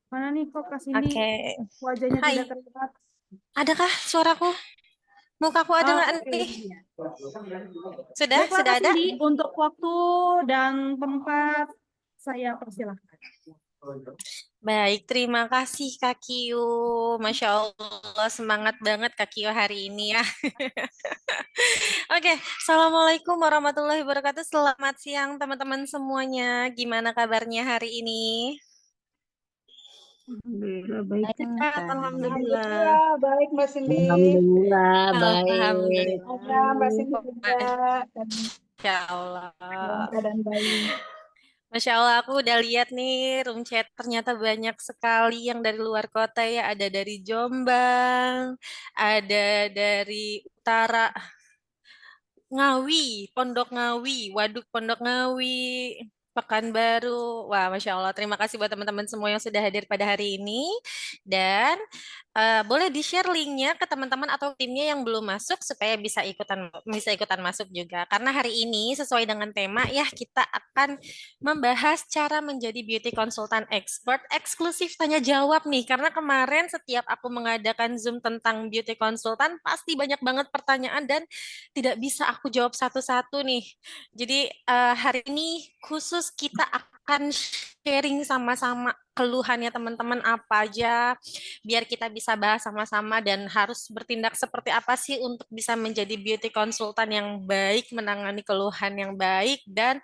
Mana nih kok Kak Cindy Oke. wajahnya Hai, tidak terlihat? adakah suaraku? Mukaku ada Oh, nggak oke nih? ini dia. Sudah? Baiklah Sudah Kak ada? Cindy, untuk waktu dan tempat saya persilahkan. Baik, terima kasih Kak Kio. Masya Allah, semangat banget Kak Kio hari ini ya. Oke, Assalamualaikum warahmatullahi wabarakatuh. Selamat siang teman-teman semuanya. Gimana kabarnya hari ini? Alhamdulillah baik, Sehat, Kak. Alhamdulillah. Alhamdulillah, baik Mbak Cindy. Alhamdulillah baik. Ada Mbak Cindy Alhamdulillah. juga dan Masya dalam Allah. keadaan baik. Masya Allah, aku udah lihat nih room chat ternyata banyak sekali yang dari luar kota ya. Ada dari Jombang, ada dari utara Ngawi, Pondok Ngawi, Waduk Pondok Ngawi, Pekanbaru. Wah, Masya Allah. Terima kasih buat teman-teman semua yang sudah hadir pada hari ini. Dan boleh di-share linknya ke teman-teman atau timnya yang belum masuk supaya bisa ikutan masuk juga. Karena hari ini sesuai dengan tema ya kita akan membahas cara menjadi beauty consultant expert eksklusif tanya jawab nih. Karena kemarin setiap aku mengadakan Zoom tentang beauty consultant pasti banyak banget pertanyaan dan tidak bisa aku jawab satu-satu nih. Jadi hari ini khusus kita akan sharing sama-sama keluhannya teman-teman apa aja biar kita bisa bahas sama-sama dan harus bertindak seperti apa sih untuk bisa menjadi beauty consultant yang baik, menangani keluhan yang baik dan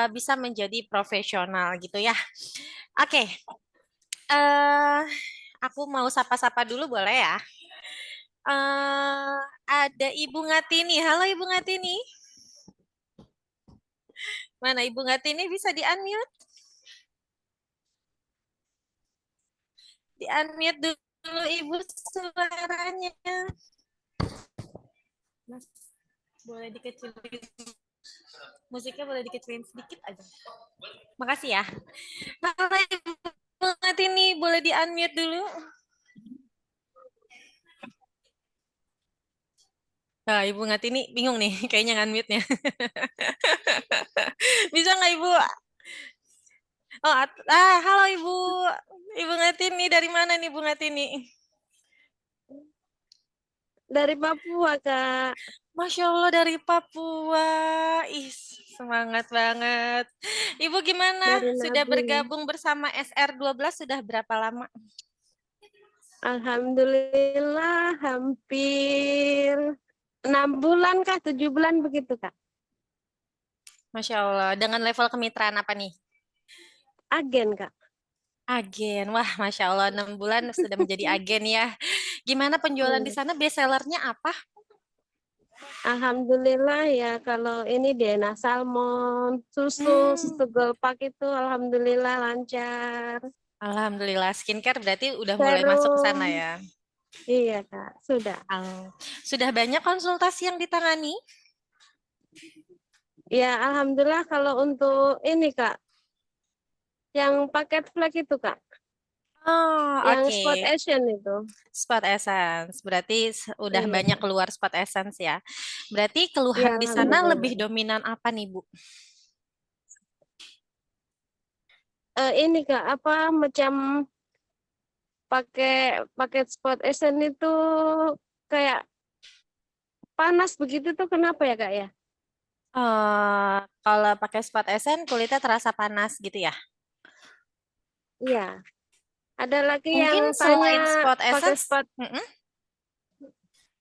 bisa menjadi profesional gitu ya. Oke, eh aku mau sapa-sapa dulu boleh ya? eh ada Ibu Ngatini. Halo Ibu Ngatini. Mana Ibu Ngatini bisa di-unmute? Di-unmute dulu Ibu suaranya. Mas, boleh dikecilin. Musiknya boleh dikecilin sedikit aja. Makasih ya. Halo Ibu Ngatini, boleh di-unmute dulu? Nah, Ibu Ngatini bingung nih kayaknya unmute-nya. Bisa nggak Ibu? Oh, halo Ibu. Ibu Ngatini dari mana nih Ibu Ngatini? Dari Papua, Kak. Masya Allah dari Papua. Ih, semangat banget. Ibu gimana? Dari Sudah Nabung. bergabung bersama SR12 sudah berapa lama? Alhamdulillah hampir 6 bulan kah, 7 bulan begitu, Kak. Masya Allah. Dengan level kemitraan apa nih? Agen, Kak. Agen. Wah, Masya Allah 6 bulan sudah menjadi agen ya. Gimana penjualan di Iya. sana? Best sellernya apa? Alhamdulillah ya kalau ini DNA salmon, susu Hmm, gelpak itu alhamdulillah lancar. Alhamdulillah. Skincare berarti udah mulai masuk ke sana Serum. ya. Iya, Kak. Sudah. Sudah banyak konsultasi yang ditangani? Ya, alhamdulillah kalau untuk ini, Kak, yang paket flag itu, Kak, Oh, yang oke. spot Asian itu. Spot Essence. Berarti udah banyak Iya. keluar Spot Essence ya. Berarti Iya, keluhan di sana lebih alhamdulillah. dominan apa nih, Bu? Ini Kak, apa macam pakai paket spot Asian itu kayak panas begitu tuh kenapa ya Kak ya? Kalau pakai Spot Essence kulitnya terasa panas gitu ya. Iya. Ada lagi yang Mungkin tanya selain Spot pakai Essence, mm-mm.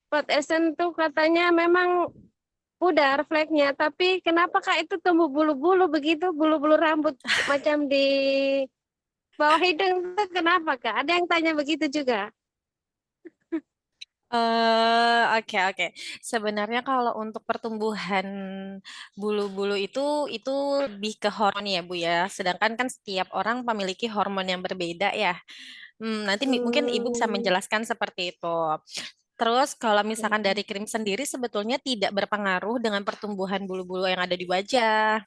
spot Asian tuh katanya memang pudar fleknya, tapi kenapa Kak itu tumbuh bulu-bulu begitu, bulu-bulu rambut macam di bawah hidung itu kenapa Kak? Ada yang tanya begitu juga. Oke oke. Sebenarnya kalau untuk pertumbuhan bulu-bulu itu lebih ke hormon ya Bu ya. Sedangkan kan setiap orang memiliki hormon yang berbeda ya. Nanti mungkin Ibu bisa Hmm. menjelaskan seperti itu. Terus kalau Ya. misalkan dari krim sendiri sebetulnya tidak berpengaruh dengan pertumbuhan bulu-bulu yang ada di wajah.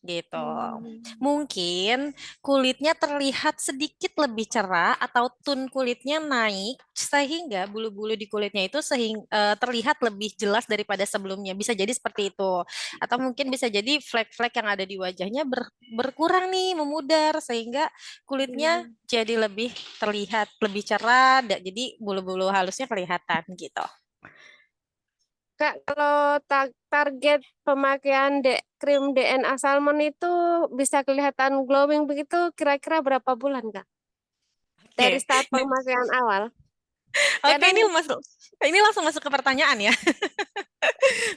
gitu. Hmm. Mungkin kulitnya terlihat sedikit lebih cerah atau tone kulitnya naik sehingga bulu-bulu di kulitnya itu terlihat lebih jelas daripada sebelumnya. Bisa jadi seperti itu. Atau mungkin bisa jadi flek-flek yang ada di wajahnya berkurang nih, memudar sehingga kulitnya Hmm. jadi lebih terlihat lebih cerah, jadi bulu-bulu halusnya kelihatan gitu. Kak, kalau target pemakaian krim DNA Salmon itu bisa kelihatan glowing begitu kira-kira berapa bulan, Kak? Dari Oke. start pemakaian awal. Oke, Kadang ini langsung masuk ke pertanyaan ya.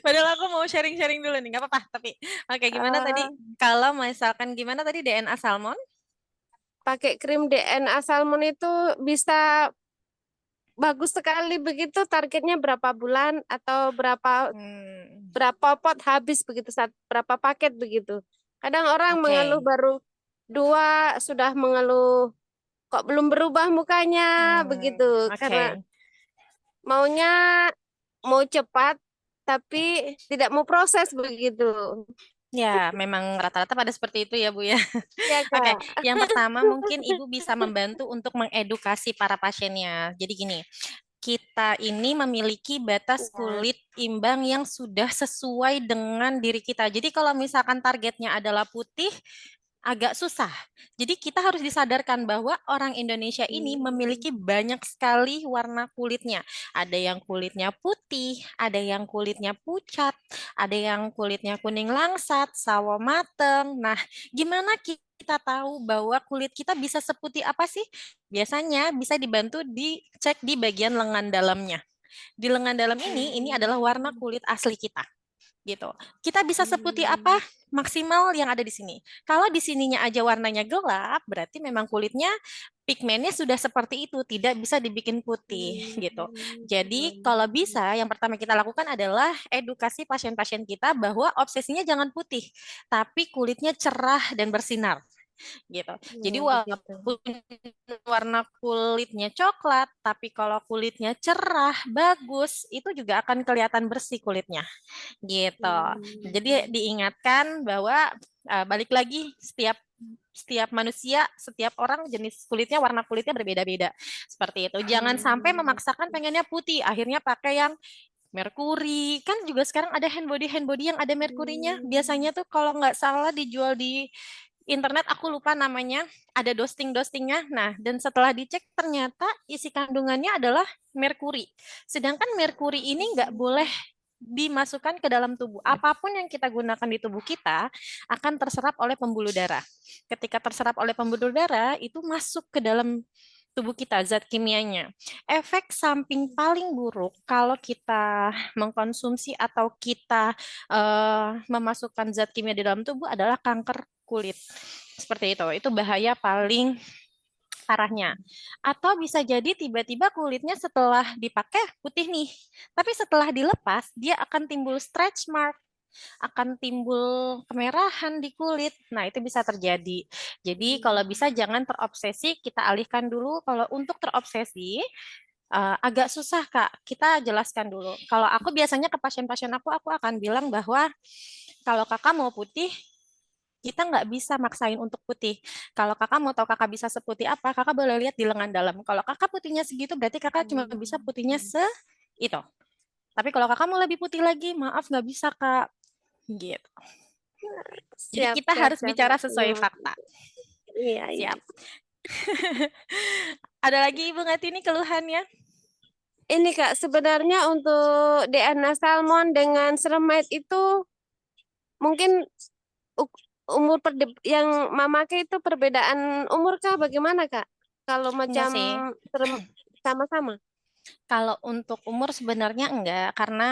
Padahal aku mau sharing-sharing dulu nih, nggak apa-apa. Tapi, oke, gimana tadi? eh, Kalau misalkan gimana tadi DNA salmon? pakai krim DNA Salmon itu bisa bagus sekali begitu targetnya berapa bulan atau berapa Hmm, berapa pot habis begitu berapa paket begitu. Kadang orang mengeluh oke. baru 2 sudah mengeluh kok belum berubah mukanya Hmm, begitu karena oke. maunya mau cepat tapi tidak mau proses begitu. Ya, memang rata-rata pada seperti itu ya, Bu ya. Ya, Oke, Kak. yang pertama mungkin Ibu bisa membantu untuk mengedukasi para pasiennya. Jadi gini, kita ini memiliki batas Ya. kulit imbang yang sudah sesuai dengan diri kita. Jadi kalau misalkan targetnya adalah putih, agak susah. Jadi kita harus disadarkan bahwa orang Indonesia ini Hmm. memiliki banyak sekali warna kulitnya. Ada yang kulitnya putih, ada yang kulitnya pucat, ada yang kulitnya kuning langsat, sawo mateng. Nah, gimana kita tahu bahwa kulit kita bisa seputih apa sih? Biasanya bisa dibantu dicek di bagian lengan dalamnya. Di lengan dalam ini adalah warna Hmm. kulit asli kita gitu. Kita bisa seputih apa? Hmm. Maksimal yang ada di sini. Kalau di sininya aja warnanya gelap, berarti memang kulitnya pigmennya sudah seperti itu, tidak bisa dibikin putih gitu. Jadi kalau bisa yang pertama kita lakukan adalah edukasi pasien-pasien kita bahwa obsesinya jangan putih, tapi kulitnya cerah dan bersinar gitu. Jadi Ya, begitu. walaupun warna kulitnya coklat, tapi kalau kulitnya cerah, bagus, itu juga akan kelihatan bersih kulitnya gitu. Jadi Hmm. diingatkan bahwa balik lagi setiap manusia, setiap orang jenis kulitnya, warna kulitnya berbeda-beda. Seperti itu. Jangan sampai Hmm. memaksakan pengennya putih, akhirnya pakai yang merkuri. Kan juga sekarang ada hand body yang ada merkurinya. Hmm. Biasanya tuh kalau nggak salah dijual di internet, aku lupa namanya, ada dostingnya. Nah, dan setelah dicek ternyata isi kandungannya adalah merkuri. Sedangkan merkuri ini nggak boleh dimasukkan ke dalam tubuh. Apapun yang kita gunakan di tubuh kita akan terserap oleh pembuluh darah. Ketika terserap oleh pembuluh darah, itu masuk ke dalam tubuh kita, zat kimianya. Efek samping paling buruk kalau kita mengkonsumsi atau kita memasukkan zat kimia di dalam tubuh adalah kanker kulit. Seperti itu. Itu bahaya paling parahnya. Atau bisa jadi tiba-tiba kulitnya setelah dipakai putih nih. Tapi setelah dilepas, dia akan timbul stretch mark, akan timbul kemerahan di kulit. Nah, itu bisa terjadi. Jadi, kalau bisa jangan terobsesi, kita alihkan dulu. Kalau untuk terobsesi, agak susah, Kak. Kita jelaskan dulu. Kalau aku biasanya ke pasien-pasien aku akan bilang bahwa kalau kakak mau putih, kita nggak bisa maksain untuk putih. Kalau kakak mau tahu kakak bisa seputih apa, kakak boleh lihat di lengan dalam. Kalau kakak putihnya segitu, berarti kakak cuma bisa putihnya itu. Tapi kalau kakak mau lebih putih lagi, maaf nggak bisa, Kak. Gitu. Jadi Siap, kita siap, harus siap. bicara sesuai Terima fakta. kasih. Iya, iya. Siap. Ada lagi Ibu Ngatini keluhannya? Ini Kak, sebenarnya untuk DNA salmon dengan cermet itu mungkin umur yang memakai itu perbedaan umur kah bagaimana Kak? Kalau Enggak macam sih. sama-sama. Kalau untuk umur sebenarnya enggak, karena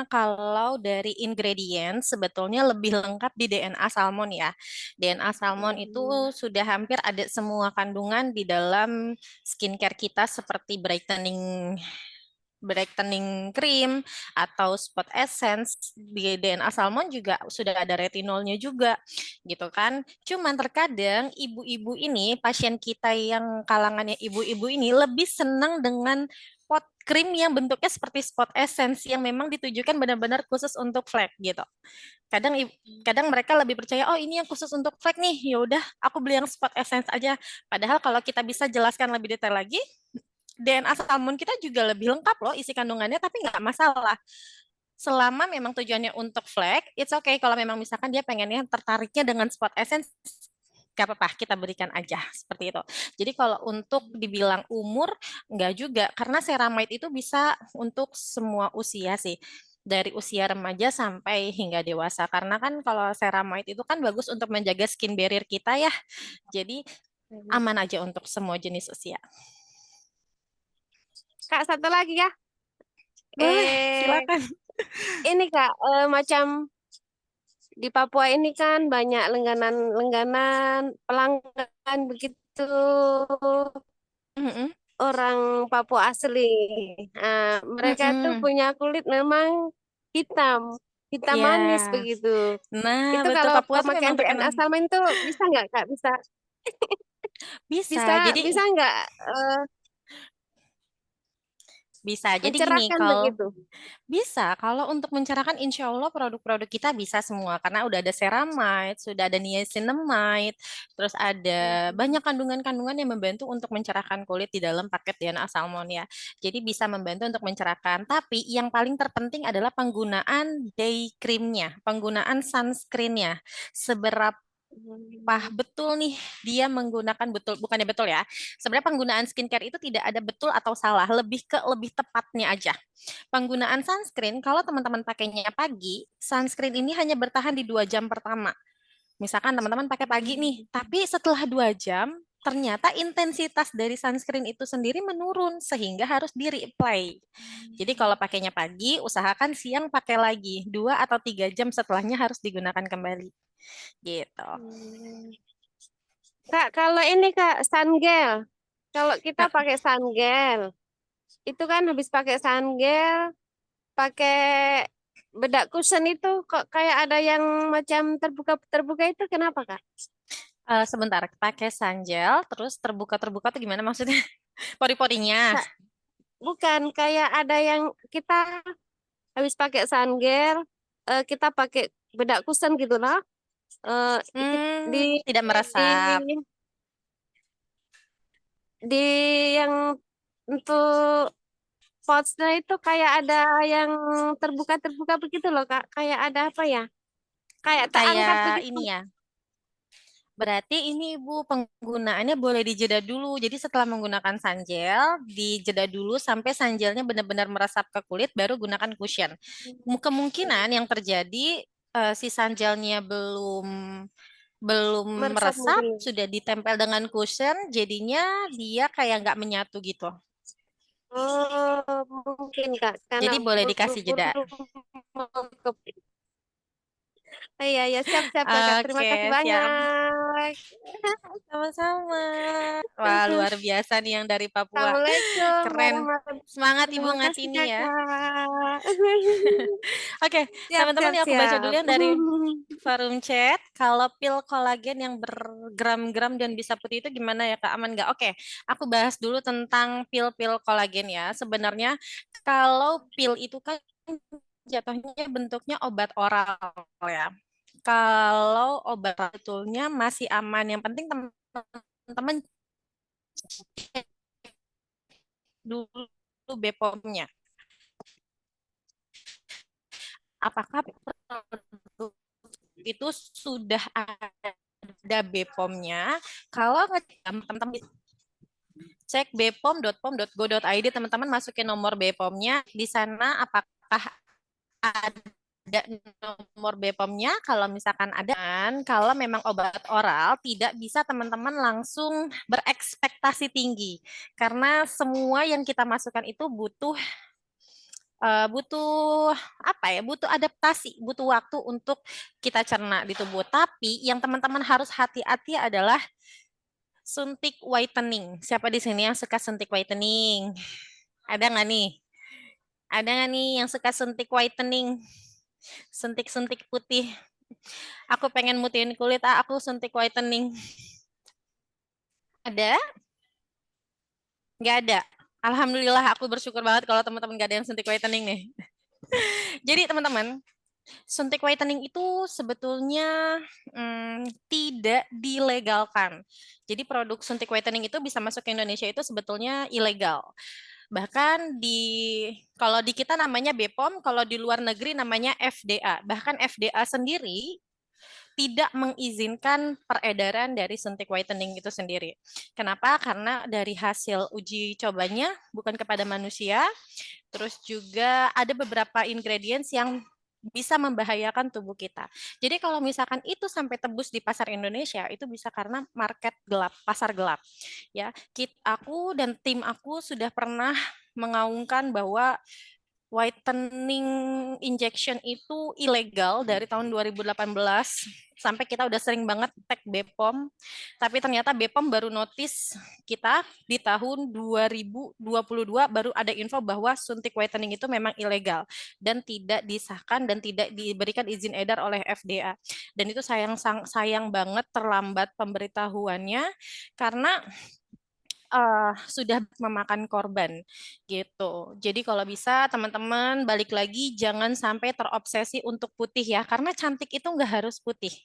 kalau dari ingredient sebetulnya lebih lengkap di DNA salmon ya. DNA salmon itu sudah hampir ada semua kandungan di dalam skincare kita seperti brightening cream atau spot essence. Di DNA salmon juga sudah ada retinolnya juga gitu kan. Cuman terkadang ibu-ibu ini, pasien kita yang kalangannya ibu-ibu ini lebih senang dengan pot krim yang bentuknya seperti spot essence yang memang ditujukan benar-benar khusus untuk flek gitu. Kadang kadang mereka lebih percaya, oh ini yang khusus untuk flek nih, ya udah aku beli yang spot essence aja. Padahal kalau kita bisa jelaskan lebih detail lagi, DNA salmon kita juga lebih lengkap loh isi kandungannya, tapi nggak masalah. Selama memang tujuannya untuk flek, it's okay kalau memang misalkan dia pengennya tertariknya dengan spot essence, gak apa-apa, kita berikan aja seperti itu. Jadi kalau untuk dibilang umur, nggak juga, karena ceramide itu bisa untuk semua usia sih. Dari usia remaja sampai hingga dewasa. Karena kan kalau ceramide itu kan bagus untuk menjaga skin barrier kita ya. Jadi aman aja untuk semua jenis usia. Kak, satu lagi ya. Boleh, Eh, silakan. ini Kak, macam di Papua ini kan banyak langganan pelanggan begitu Mm-mm. orang Papua asli. Nah, mereka tuh Mm-mm. punya kulit memang hitam, hitam manis Ya, begitu. nah Itu betul kalau Papua tuh memang pemakaian terkenal. DNA Salman itu bisa nggak Kak? Bisa, Bisa, bisa, jadi bisa nggak bisa. Jadi gini, mencerahkan kalau begitu? bisa, kalau untuk mencerahkan insya Allah produk-produk kita bisa semua karena udah ada ceramide, sudah ada niacinamide, terus ada banyak kandungan-kandungan yang membantu untuk mencerahkan kulit di dalam paket DNA Salmon ya. Jadi bisa membantu untuk mencerahkan. Tapi yang paling terpenting adalah penggunaan day creamnya, penggunaan sunscreennya. Seberapa betul nih dia menggunakan betul, bukannya betul ya. Sebenarnya penggunaan skincare itu tidak ada betul atau salah, lebih ke lebih tepatnya aja. Penggunaan sunscreen, kalau teman-teman pakainya pagi, sunscreen ini hanya bertahan di 2 jam pertama. Misalkan teman-teman pakai pagi nih, tapi setelah 2 jam, ternyata intensitas dari sunscreen itu sendiri menurun, sehingga harus di-reapply. Jadi kalau pakainya pagi, usahakan siang pakai lagi. 2 atau 3 jam setelahnya harus digunakan kembali. Gitu. Hmm. Kak, kalau ini Kak, sungel. Kalau kita Nah, pakai sungel, itu kan habis pakai sungel, pakai bedak kusen itu kok kayak ada yang macam terbuka-terbuka itu kenapa Kak? sebentar, pakai sungel, terus terbuka-terbuka tuh gimana maksudnya? Pori-porinya. Sa- Bukan, kayak ada yang kita habis pakai sungel, kita pakai bedak kusen gitu lah. Eh, di Tidak di meresap. di yang untuk potsnya itu kayak ada yang terbuka-terbuka begitu loh Kak. Kayak ada apa ya? Kayak terangkat Kayak begitu. ini ya. Berarti ini Ibu penggunaannya boleh dijeda dulu. Jadi setelah menggunakan sanjel, dijeda dulu sampai sanjelnya benar-benar meresap ke kulit, baru gunakan cushion. Kemungkinan yang terjadi si sanjelnya belum belum Meresap meresap, mungkin. sudah ditempel dengan cushion, jadinya dia kayak nggak menyatu gitu. Oh, mungkin Kak. Karena Jadi boleh dikasih jeda. buru-buru mau ke... Iya, ya siap-siap Kakak. Terima Oke, kasih siap. banyak. Sama-sama. Wah, luar biasa nih yang dari Papua. Assalamualaikum Keren. warahmatullahi Semangat Ibu Terima kasih Ngatini ya. Kakak. Oke, Siap, teman-teman siap, nih aku baca dulu siap. yang dari forum chat. Kalau pil kolagen yang bergram-gram dan bisa putih itu gimana ya Kak? Aman nggak? Oke, aku bahas dulu tentang pil-pil kolagen ya. Sebenarnya kalau pil itu kan jatuhnya bentuknya obat oral ya. Kalau obat betulnya masih aman. Yang penting teman-teman cek dulu BPOM-nya. Apakah produk itu sudah ada BPOM-nya? Kalau teman-teman cek bpom.pom.go.id, teman-teman masukin nomor BPOM-nya di sana. Apakah ada nomor BPOM-nya? Kalau misalkan ada, kalau memang obat oral tidak bisa teman-teman langsung berekspektasi tinggi karena semua yang kita masukkan itu butuh apa ya? Butuh adaptasi, butuh waktu untuk kita cerna di tubuh. Tapi yang teman-teman harus hati-hati adalah suntik whitening. Siapa di sini yang suka suntik whitening? Ada nggak nih? Ada nggak nih yang suka suntik whitening? Suntik-suntik putih. Aku pengen mutihin kulit, aku suntik whitening. Ada? Nggak ada. Alhamdulillah aku bersyukur banget kalau teman-teman gak ada yang suntik whitening nih. Jadi teman-teman, suntik whitening itu sebetulnya tidak dilegalkan. Jadi produk suntik whitening itu bisa masuk ke Indonesia itu sebetulnya ilegal. Bahkan kalau di kita namanya BPOM, kalau di luar negeri namanya FDA. Bahkan FDA sendiri tidak mengizinkan peredaran dari suntik whitening itu sendiri. Kenapa? Karena dari hasil uji cobanya bukan kepada manusia, terus juga ada beberapa ingredients yang bisa membahayakan tubuh kita. Jadi kalau misalkan itu sampai tembus di pasar Indonesia, itu bisa karena market gelap, pasar gelap. Ya, aku dan tim aku sudah pernah mengaungkan bahwa whitening injection itu ilegal dari tahun 2018 sampai kita udah sering banget tag BPOM, tapi ternyata BPOM baru notice kita di tahun 2022 baru ada info bahwa suntik whitening itu memang ilegal dan tidak disahkan dan tidak diberikan izin edar oleh FDA. Dan itu sayang banget terlambat pemberitahuannya karena sudah memakan korban gitu. Jadi kalau bisa teman-teman balik lagi jangan sampai terobsesi untuk putih ya, karena cantik itu nggak harus putih.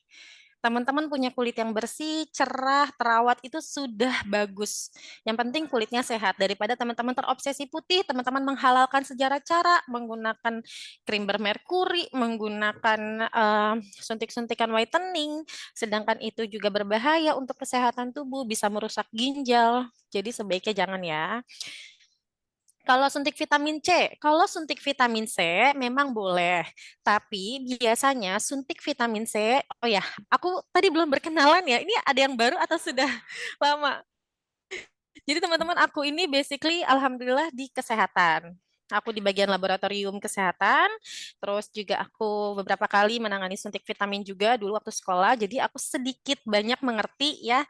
Teman-teman punya kulit yang bersih, cerah, terawat itu sudah bagus. Yang penting kulitnya sehat. Daripada teman-teman terobsesi putih, teman-teman menghalalkan sejarah cara menggunakan krim bermerkuri, menggunakan suntik-suntikan whitening, sedangkan itu juga berbahaya untuk kesehatan tubuh, bisa merusak ginjal. Jadi sebaiknya jangan ya. Kalau suntik vitamin C memang boleh, tapi biasanya suntik vitamin C, oh ya, aku tadi belum berkenalan ya, ini ada yang baru atau sudah lama? Jadi teman-teman, aku ini basically alhamdulillah di kesehatan. Aku di bagian laboratorium kesehatan, terus juga aku beberapa kali menangani suntik vitamin juga dulu waktu sekolah, jadi aku sedikit banyak mengerti ya.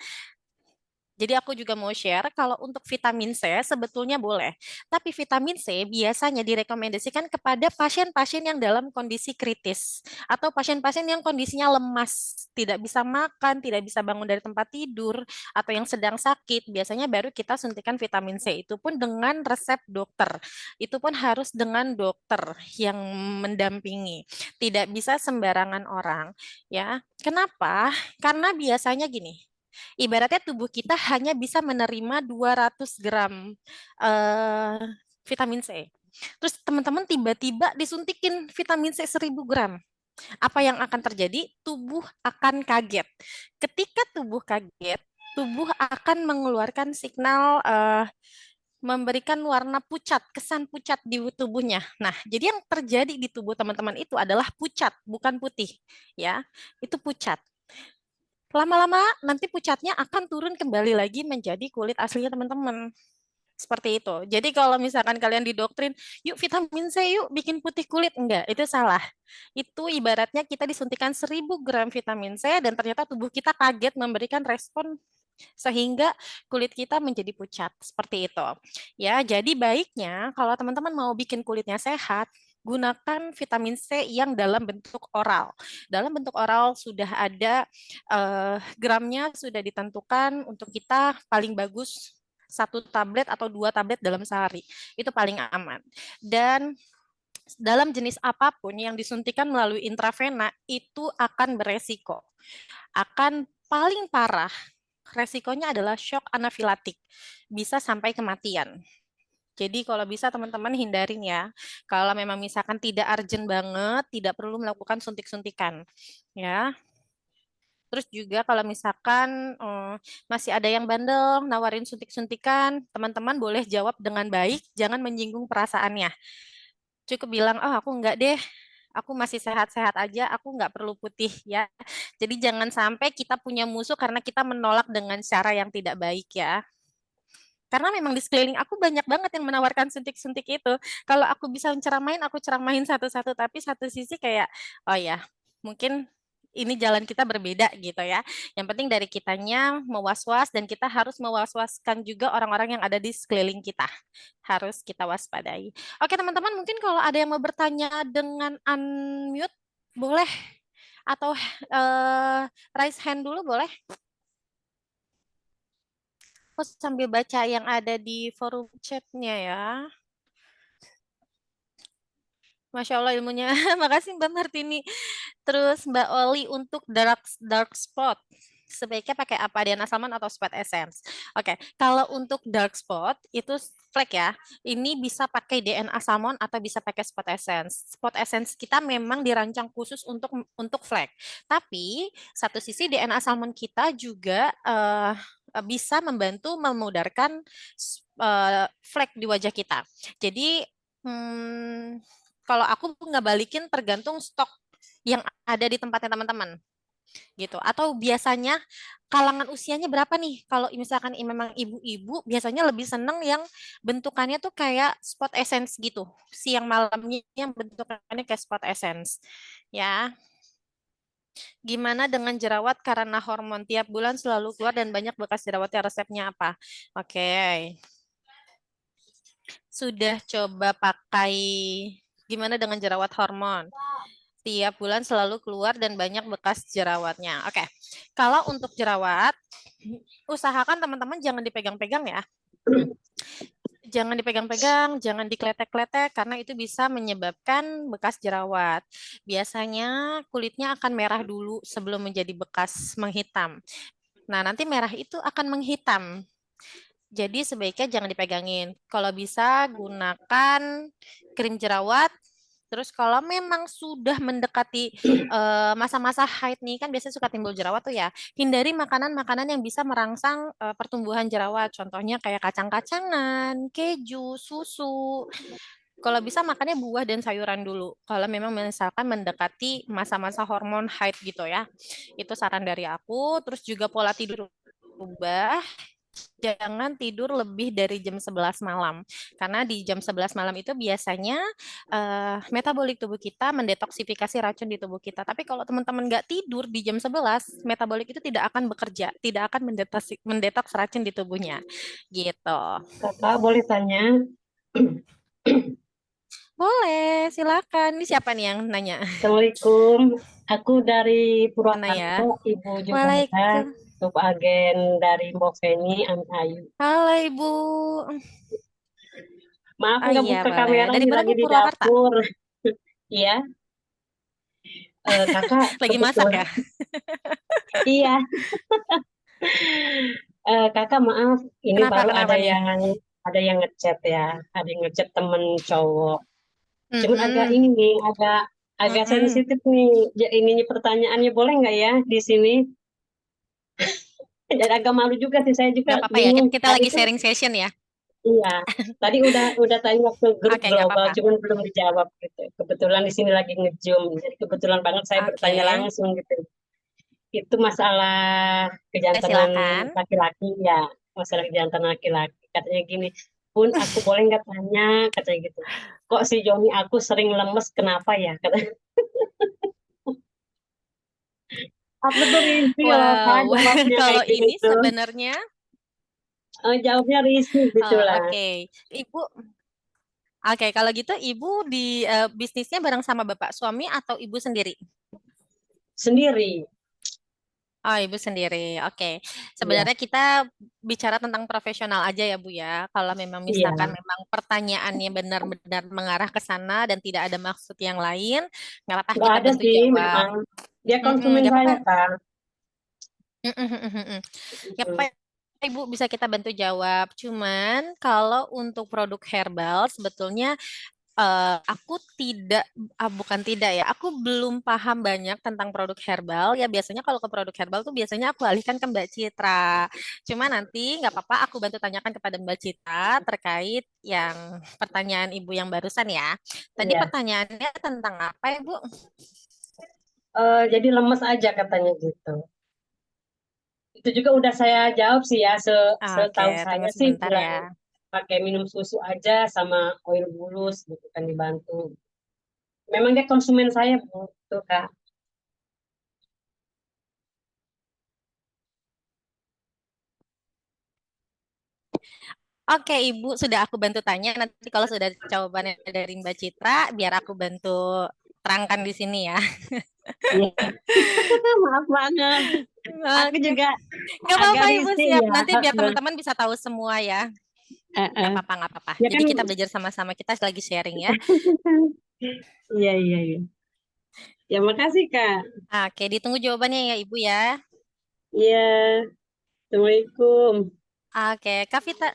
Jadi aku juga mau share kalau untuk vitamin C sebetulnya boleh. Tapi vitamin C biasanya direkomendasikan kepada pasien-pasien yang dalam kondisi kritis atau pasien-pasien yang kondisinya lemas, tidak bisa makan, tidak bisa bangun dari tempat tidur atau yang sedang sakit. Biasanya baru kita suntikan vitamin C. Itu pun dengan resep dokter. Itu pun harus dengan dokter yang mendampingi. Tidak bisa sembarangan orang, ya. Kenapa? Karena biasanya gini, ibaratnya tubuh kita hanya bisa menerima 200 gram eh, vitamin C. Terus teman-teman tiba-tiba disuntikin vitamin C 1000 gram. Apa yang akan terjadi? Tubuh akan kaget. Ketika tubuh kaget, tubuh akan mengeluarkan signal memberikan warna pucat, kesan pucat di tubuhnya. Nah, jadi yang terjadi di tubuh teman-teman itu adalah pucat, bukan putih, ya. Itu pucat. Lama-lama nanti pucatnya akan turun kembali lagi menjadi kulit aslinya teman-teman. Seperti itu. Jadi kalau misalkan kalian didoktrin, yuk vitamin C yuk bikin putih kulit. Enggak, itu salah. Itu ibaratnya kita disuntikan 1000 gram vitamin C dan ternyata tubuh kita kaget memberikan respon sehingga kulit kita menjadi pucat. Seperti itu. Ya, jadi baiknya kalau teman-teman mau bikin kulitnya sehat, gunakan vitamin C yang dalam bentuk oral. Dalam bentuk oral sudah ada gramnya sudah ditentukan untuk kita paling bagus 1 tablet atau 2 tablet dalam sehari. Itu paling aman. Dan dalam jenis apapun yang disuntikan melalui intravena itu akan beresiko. Akan paling parah, resikonya adalah shock anafilaktik. Bisa sampai kematian. Jadi kalau bisa teman-teman hindarin ya. Kalau memang misalkan tidak urgent banget, tidak perlu melakukan suntik-suntikan. Ya. Terus juga kalau misalkan masih ada yang bandel nawarin suntik-suntikan, teman-teman boleh jawab dengan baik, jangan menyinggung perasaannya. Cukup bilang, oh aku enggak deh, aku masih sehat-sehat aja, aku nggak perlu putih ya. Jadi jangan sampai kita punya musuh karena kita menolak dengan cara yang tidak baik ya. Karena memang di sekeliling aku banyak banget yang menawarkan suntik-suntik itu. Kalau aku bisa ceramain, aku ceramain satu-satu. Tapi satu sisi kayak, oh ya, mungkin ini jalan kita berbeda gitu ya. Yang penting dari kitanya mewas-was dan kita harus mewas-waskan juga orang-orang yang ada di sekeliling kita. Harus kita waspadai. Oke teman-teman, mungkin kalau ada yang mau bertanya dengan unmute, boleh. Atau raise hand dulu boleh. aku sambil baca yang ada di forum chatnya ya. Masya Allah ilmunya. Makasih Mbak Martini. Terus Mbak Oli untuk dark spot. Sebaiknya pakai apa? DNA Salmon atau Spot Essence? Oke, kalau untuk dark spot itu flek ya. Ini bisa pakai DNA Salmon atau bisa pakai Spot Essence. Spot Essence kita memang dirancang khusus untuk flek. Tapi satu sisi DNA Salmon kita juga bisa membantu memudarkan flek di wajah kita. Jadi kalau aku nggak balikin tergantung stok yang ada di tempatnya teman-teman gitu. Atau biasanya kalangan usianya berapa nih? Kalau misalkan memang ibu-ibu biasanya lebih seneng yang bentukannya tuh kayak spot essence gitu. Siang malamnya yang bentukannya kayak spot essence. Ya, gimana dengan jerawat karena hormon tiap bulan selalu keluar dan banyak bekas jerawatnya resepnya apa? Oke. Sudah coba pakai gimana dengan jerawat hormon? Tiap bulan selalu keluar dan banyak bekas jerawatnya. Oke, kalau untuk jerawat, usahakan teman-teman jangan dipegang-pegang ya. Jangan dipegang-pegang, jangan dikletek-kletek karena itu bisa menyebabkan bekas jerawat. Biasanya kulitnya akan merah dulu sebelum menjadi bekas menghitam. Nah, nanti merah itu akan menghitam. Jadi sebaiknya jangan dipegangin. Kalau bisa gunakan krim jerawat. Terus kalau memang sudah mendekati masa-masa haid nih, kan biasanya suka timbul jerawat tuh ya. Hindari makanan-makanan yang bisa merangsang pertumbuhan jerawat. Contohnya kayak kacang-kacangan, keju, susu. Kalau bisa makannya buah dan sayuran dulu. Kalau memang misalkan mendekati masa-masa hormon haid gitu ya. Itu saran dari aku. Terus juga pola tidur berubah. Jangan tidur lebih dari jam 11 malam. Karena di jam 11 malam itu biasanya metabolik tubuh kita mendetoksifikasi racun di tubuh kita. Tapi kalau teman-teman nggak tidur di jam 11, metabolik itu tidak akan bekerja, tidak akan mendetoks racun di tubuhnya. Gitu. Kakak boleh tanya? Boleh, silakan. Ini siapa nih yang nanya? Assalamualaikum. Aku dari Mana ya? Purwakarta, Ibu Jubaida, Waalaikumsalam. subagen dari Mbok Feni, Ayu. Halo Ibu. Maaf Ah nggak iya buka boleh. kamera Dari nih mana lagi Bu? di Purwakarta? dapur. Iya, kakak Lagi masak kebetulan. ya? Iya, kakak maaf, ini Kenapa baru kenapa nih? ada yang ngechat ya, ada yang ngechat temen cowok. Cuman agak Mm-mm. ini nih, agak agak Mm-mm. sensitif nih. Ininya pertanyaannya boleh nggak ya di sini? Dan agak malu juga sih, saya juga Nggak apa-apa ya. bingung. Kita Tadi lagi tuh sharing session ya. iya, tadi udah tanya ke grup Oke, nggak global, apa-apa. cuman belum dijawab gitu. Kebetulan di sini lagi nge-zoom, jadi kebetulan banget saya bertanya Oke. langsung gitu. Itu masalah Ya, kejantanan silakan. laki-laki ya, masalah kejantanan laki-laki. Katanya gini, Bun, aku boleh nggak tanya, katanya gitu. Kok si Joni aku sering lemes, kenapa ya? Katanya. Aku tuh risih loh, Kak, Wow. jawabnya kayak Kalau gitu. ini sebenarnya, Jawabnya risih gitu oh, lah. oke. Ibu, oke. Kalau gitu, Ibu di bisnisnya bareng sama Bapak suami atau Ibu sendiri? Sendiri, Oh, Ibu sendiri. Oke. iya, Sebenarnya kita bicara tentang profesional aja ya, Bu ya. Kalau memang iya. misalkan memang pertanyaannya benar-benar mengarah ke sana dan tidak ada maksud yang lain, nggak apa-apa Nggak kita ada bantu sih jawab. memang. Dia konsumen Nggak apa-apa. saya kan. Ya, Mm. Pak, Ibu bisa kita bantu jawab. Cuman kalau untuk produk herbal sebetulnya aku tidak, bukan tidak ya, aku belum paham banyak tentang produk herbal. Ya biasanya kalau ke produk herbal tuh biasanya aku alihkan ke Mbak Citra. Cuma nanti nggak apa-apa, aku bantu tanyakan kepada Mbak Citra terkait yang pertanyaan Ibu yang barusan ya. Tadi Iya. pertanyaannya tentang apa, Ibu? Jadi lemes aja katanya gitu. Itu juga udah saya jawab sih ya, Oke, setahu tunggu saya sih sebentar bilang ya. pakai minum susu aja sama oil bulus gitu kan dibantu. Memang dia konsumen saya Bu, tuh Kak. Oke, Ibu, sudah aku bantu tanya. Nanti kalau sudah jawabannya dari Mbak Citra, biar aku bantu terangkan di sini ya. Iya. Maaf banget. Aku Oke. juga Nggak agak apa-apa Ibu, risih siap. ya. Nanti biar teman-teman bisa tahu semua ya. Nggak Heeh. apa-apa, nggak apa-apa. Ya Jadi kan, kita belajar sama-sama, kita lagi sharing ya. iya, iya, iya. Ya, makasih, Kak. Oke, ditunggu jawabannya ya Ibu ya. Iya, Assalamualaikum. Oke, Kak Vita.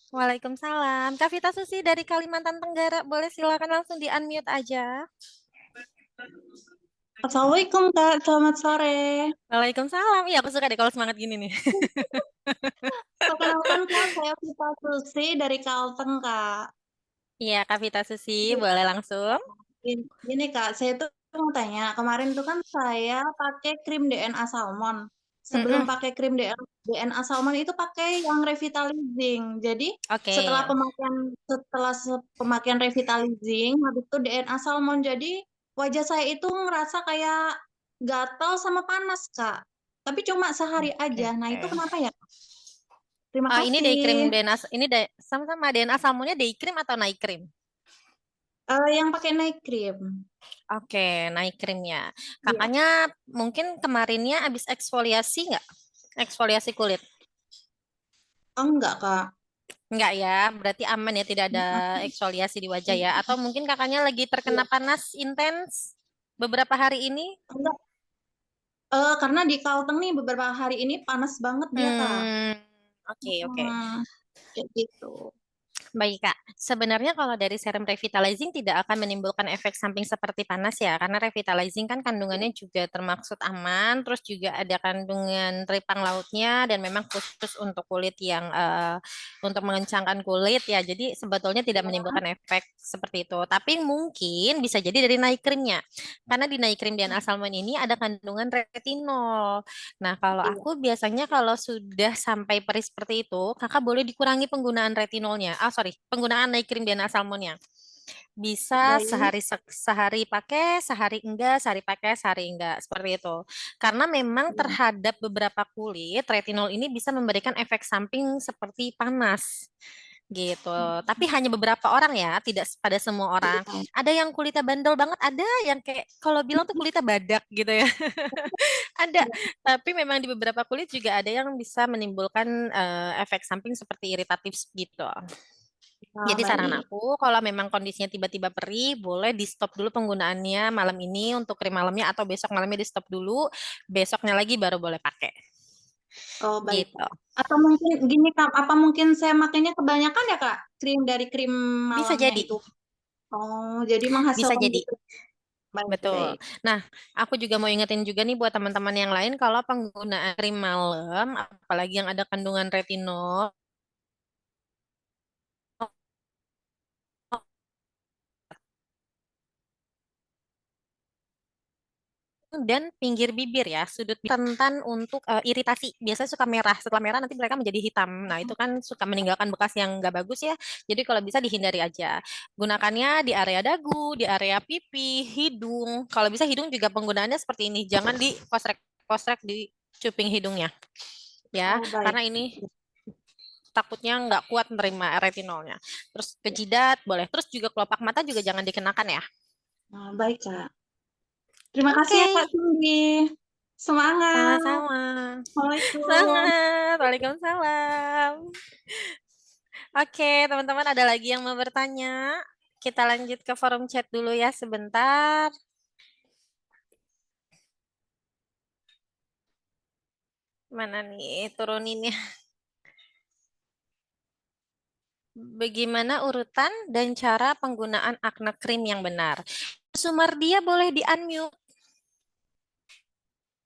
Waalaikumsalam. Kak Vita Susi dari Kalimantan Tenggara. Boleh silakan langsung di-unmute aja. Assalamualaikum Kak, selamat sore. Waalaikumsalam. Iya, aku suka deh kalau semangat gini nih. Perkenalkan Kak, saya Vita Susi dari Kalteng Kak. Iya, Kak Vita Susi, boleh langsung. Gini Kak, saya tuh mau tanya, kemarin tuh kan saya pakai krim DNA salmon. Sebelum Mm-mm. pakai krim DNA salmon itu pakai yang revitalizing. Jadi Oke. setelah pemakaian revitalizing, habis itu DNA salmon. Jadi wajah saya itu ngerasa kayak gatal sama panas Kak. Tapi cuma sehari aja. Nah itu Oke. kenapa ya Kak? Terima Ini day cream kasih. DNA, ini sama-sama DNA salmonnya day cream atau night cream? Yang pakai night cream. Oke, night creamnya. Iya. Kakaknya mungkin kemarinnya habis eksfoliasi nggak? Eksfoliasi kulit? Oh, enggak Kak. Enggak ya, berarti aman ya, tidak ada eksfoliasi di wajah ya. Atau mungkin kakaknya lagi terkena Iya. panas intens beberapa hari ini? Enggak. Karena di Kalteng nih beberapa hari ini panas banget dia Kak. Hmm, oke, oke. Kayak gitu. Baik, Kak. Sebenarnya kalau dari serum revitalizing tidak akan menimbulkan efek samping seperti panas ya, karena revitalizing kan kandungannya juga termaksud aman, terus juga ada kandungan teripang lautnya dan memang khusus untuk kulit yang untuk mengencangkan kulit ya. Jadi sebetulnya tidak menimbulkan efek seperti itu. Tapi mungkin bisa jadi dari night creamnya. Karena di night cream DNA salmon ini ada kandungan retinol. Nah, kalau Iya. aku biasanya kalau sudah sampai perih seperti itu, kakak boleh dikurangi penggunaan retinolnya. Ah, sorry, penggunaan night cream DNA salmonnya. Bisa Baik. sehari pakai, sehari enggak, sehari pakai, sehari enggak, seperti itu. Karena memang terhadap beberapa kulit, retinol ini bisa memberikan efek samping seperti panas gitu. Tapi hanya beberapa orang ya, tidak pada semua orang. Ada yang kulitnya bandel banget, ada yang kayak kalau bilang tuh kulitnya badak gitu ya. Ada, tapi memang di beberapa kulit juga ada yang bisa menimbulkan efek samping seperti iritatif gitu. Jadi saran Baik. aku, kalau memang kondisinya tiba-tiba perih, boleh di stop dulu penggunaannya malam ini untuk krim malamnya atau besok malamnya di stop dulu, besoknya lagi baru boleh pakai. Oh, baik. Gitu. Atau mungkin gini Kak, apa mungkin saya makainya kebanyakan ya Kak? Krim Bisa malamnya jadi, itu. Oh, jadi bisa menghasilkan jadi. gitu. Baik, Betul. baik. Nah, aku juga mau ingetin juga nih buat teman-teman yang lain kalau penggunaan krim malam, apalagi yang ada kandungan retinol, dan pinggir bibir ya, sudut rentan untuk iritasi. Biasanya suka merah. Setelah merah nanti mereka menjadi hitam. Nah, itu kan suka meninggalkan bekas yang nggak bagus ya. Jadi kalau bisa dihindari aja. Gunakannya di area dagu, di area pipi, hidung. Kalau bisa hidung juga penggunaannya seperti ini. Jangan di kosrek-kosrek di cuping hidungnya. Ya, Oh, baik. karena ini takutnya nggak kuat menerima retinolnya. Terus ke jidat boleh. Terus juga kelopak mata juga jangan dikenakan ya. Nah, baik Kak. Terima kasih Oke, ya Kak Cindy. Semangat. sama-sama. Assalamualaikum. Sangat. Waalaikumsalam. Oke, teman-teman ada lagi yang mau bertanya? Kita lanjut ke forum chat dulu ya sebentar. Mana nih turuninnya? Bagaimana urutan dan cara penggunaan acne cream yang benar? Bu Sumardia boleh di-unmute.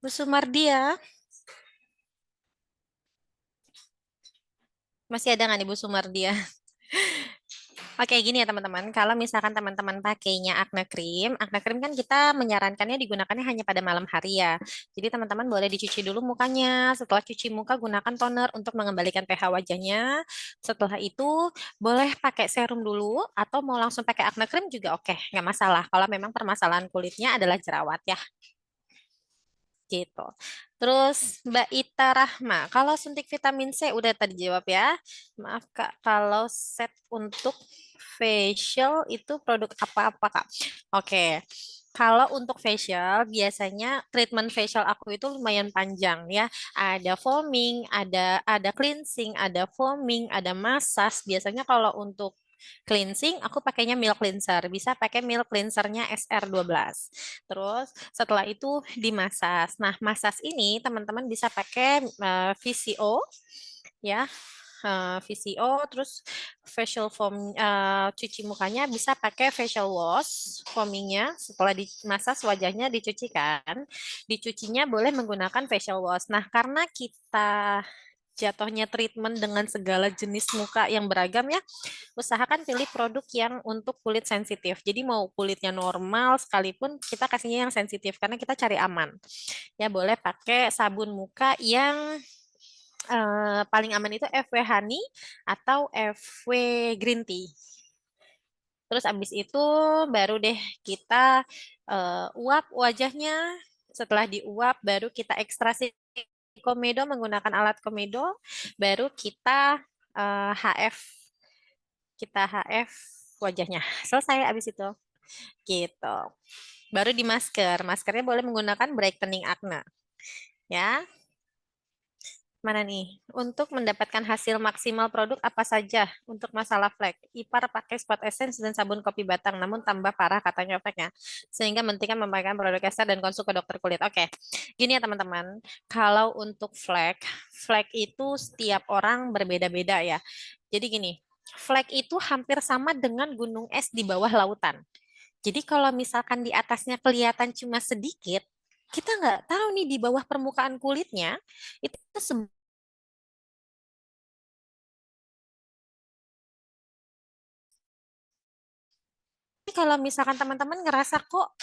Bu Sumardia, masih ada nggak nih Bu Sumardia? Oke, gini ya teman-teman. Kalau misalkan teman-teman pakainya acne cream kan kita menyarankannya digunakannya hanya pada malam hari ya. Jadi teman-teman boleh dicuci dulu mukanya. Setelah cuci muka, gunakan toner untuk mengembalikan pH wajahnya. Setelah itu boleh pakai serum dulu atau mau langsung pakai acne cream juga oke, nggak masalah. Kalau memang permasalahan kulitnya adalah jerawat ya. Gitu. Terus Mbak Ita Rahma, kalau suntik vitamin C udah tadi jawab ya. Maaf Kak, kalau set untuk facial itu produk apa-apa Kak? Oke. Kalau untuk facial, biasanya treatment facial aku itu lumayan panjang ya. Ada foaming, ada cleansing, ada foaming, ada massage. Biasanya kalau untuk cleansing, aku pakainya milk cleanser. Bisa pakai milk cleansernya SR12. Terus setelah itu dimasas. Nah, masas ini teman-teman bisa pakai VCO ya. VCO, terus facial foam, cuci mukanya bisa pakai facial wash, foamingnya setelah dimasas wajahnya dicuci kan, dicucinya boleh menggunakan facial wash. Nah, karena kita jatuhnya treatment dengan segala jenis muka yang beragam ya, usahakan pilih produk yang untuk kulit sensitif. Jadi mau kulitnya normal sekalipun kita kasihnya yang sensitif karena kita cari aman. Ya boleh pakai sabun muka yang paling aman itu FW Honey atau FW Green Tea. Terus abis itu baru deh kita uap wajahnya. Setelah diuap baru kita ekstraksi komedo menggunakan alat komedo. Baru kita HF. Kita HF wajahnya. Selesai abis itu. Gitu. Baru di masker. Maskernya boleh menggunakan brightening acne. Ya. Mana nih? Untuk mendapatkan hasil maksimal produk apa saja untuk masalah flek? Ipar pakai spot essence dan sabun kopi batang, namun tambah parah katanya fleknya. Sehingga mendingan memakai produk ester dan konsul ke dokter kulit. Oke, gini ya teman-teman. Kalau untuk flek, flek itu setiap orang berbeda-beda ya. Jadi gini, flek itu hampir sama dengan gunung es di bawah lautan. Jadi kalau misalkan di atasnya kelihatan cuma sedikit, kita nggak tahu nih di bawah permukaan kulitnya itu kalau misalkan teman-teman ngerasa kok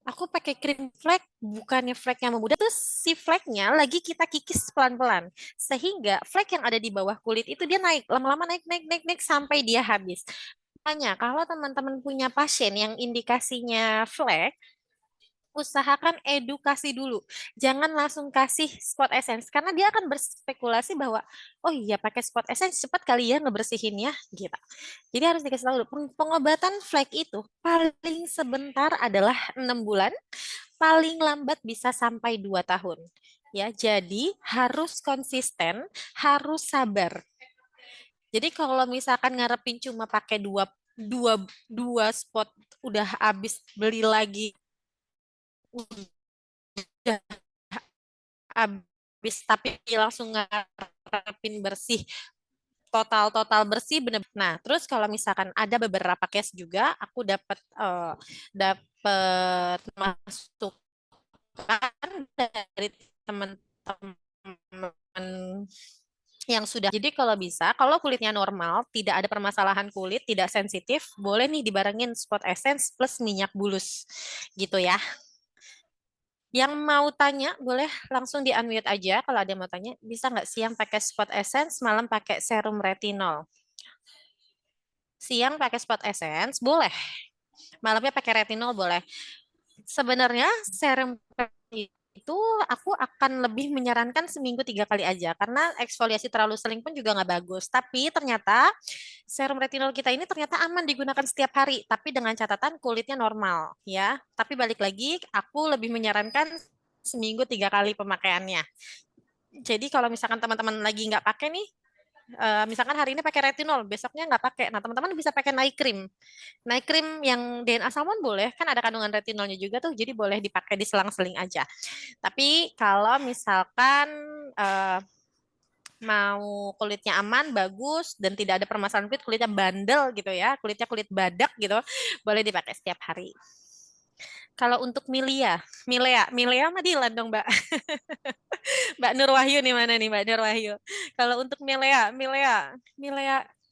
aku pakai krim flek bukannya fleknya memudar terus si fleknya lagi kita kikis pelan-pelan sehingga flek yang ada di bawah kulit itu dia naik lama-lama naik naik naik naik sampai dia habis. Makanya kalau teman-teman punya pasien yang indikasinya flek, usahakan edukasi dulu. Jangan langsung kasih spot essence karena dia akan berspekulasi bahwa oh iya pakai spot essence cepat kali ya ngebersihinnya gitu. Jadi harus dikasih tahu dulu pengobatan flek itu paling sebentar adalah 6 bulan, paling lambat bisa sampai 2 tahun. Ya, jadi harus konsisten, harus sabar. Jadi kalau misalkan ngarepin cuma pakai dua dua dua spot udah habis beli lagi udah habis tapi langsung ngarepin bersih total bersih bener. Nah, terus kalau misalkan ada beberapa case juga aku dapat masukan dari teman-teman yang sudah. Jadi kalau bisa, kalau kulitnya normal, tidak ada permasalahan kulit, tidak sensitif, boleh nih dibarengin spot essence plus minyak bulus. Gitu ya. Yang mau tanya, boleh langsung di-unmute aja. Kalau ada yang mau tanya, bisa nggak siang pakai spot essence, malam pakai serum retinol? Siang pakai spot essence, boleh. Malamnya pakai retinol, boleh. Sebenarnya serum itu aku akan lebih menyarankan seminggu 3 kali aja. Karena eksfoliasi terlalu sering pun juga nggak bagus. Tapi ternyata serum retinol kita ini ternyata aman digunakan setiap hari. Tapi dengan catatan kulitnya normal. Ya. Tapi balik lagi, aku lebih menyarankan seminggu 3 kali pemakaiannya. Jadi kalau misalkan teman-teman lagi nggak pakai nih, misalkan hari ini pakai retinol, besoknya nggak pakai. Nah, teman-teman bisa pakai night cream. Night cream yang DNA salmon boleh, kan ada kandungan retinolnya juga tuh, jadi boleh dipakai di selang-seling aja. Tapi kalau misalkan eh, mau kulitnya aman, bagus, dan tidak ada permasalahan kulit, kulitnya bandel gitu ya, kulitnya kulit badak gitu, boleh dipakai setiap hari. Kalau untuk Milea mah Dilan dong, Mbak. Mbak Nur Wahyu nih mana nih Mbak Nur Wahyu. Kalau untuk Milea.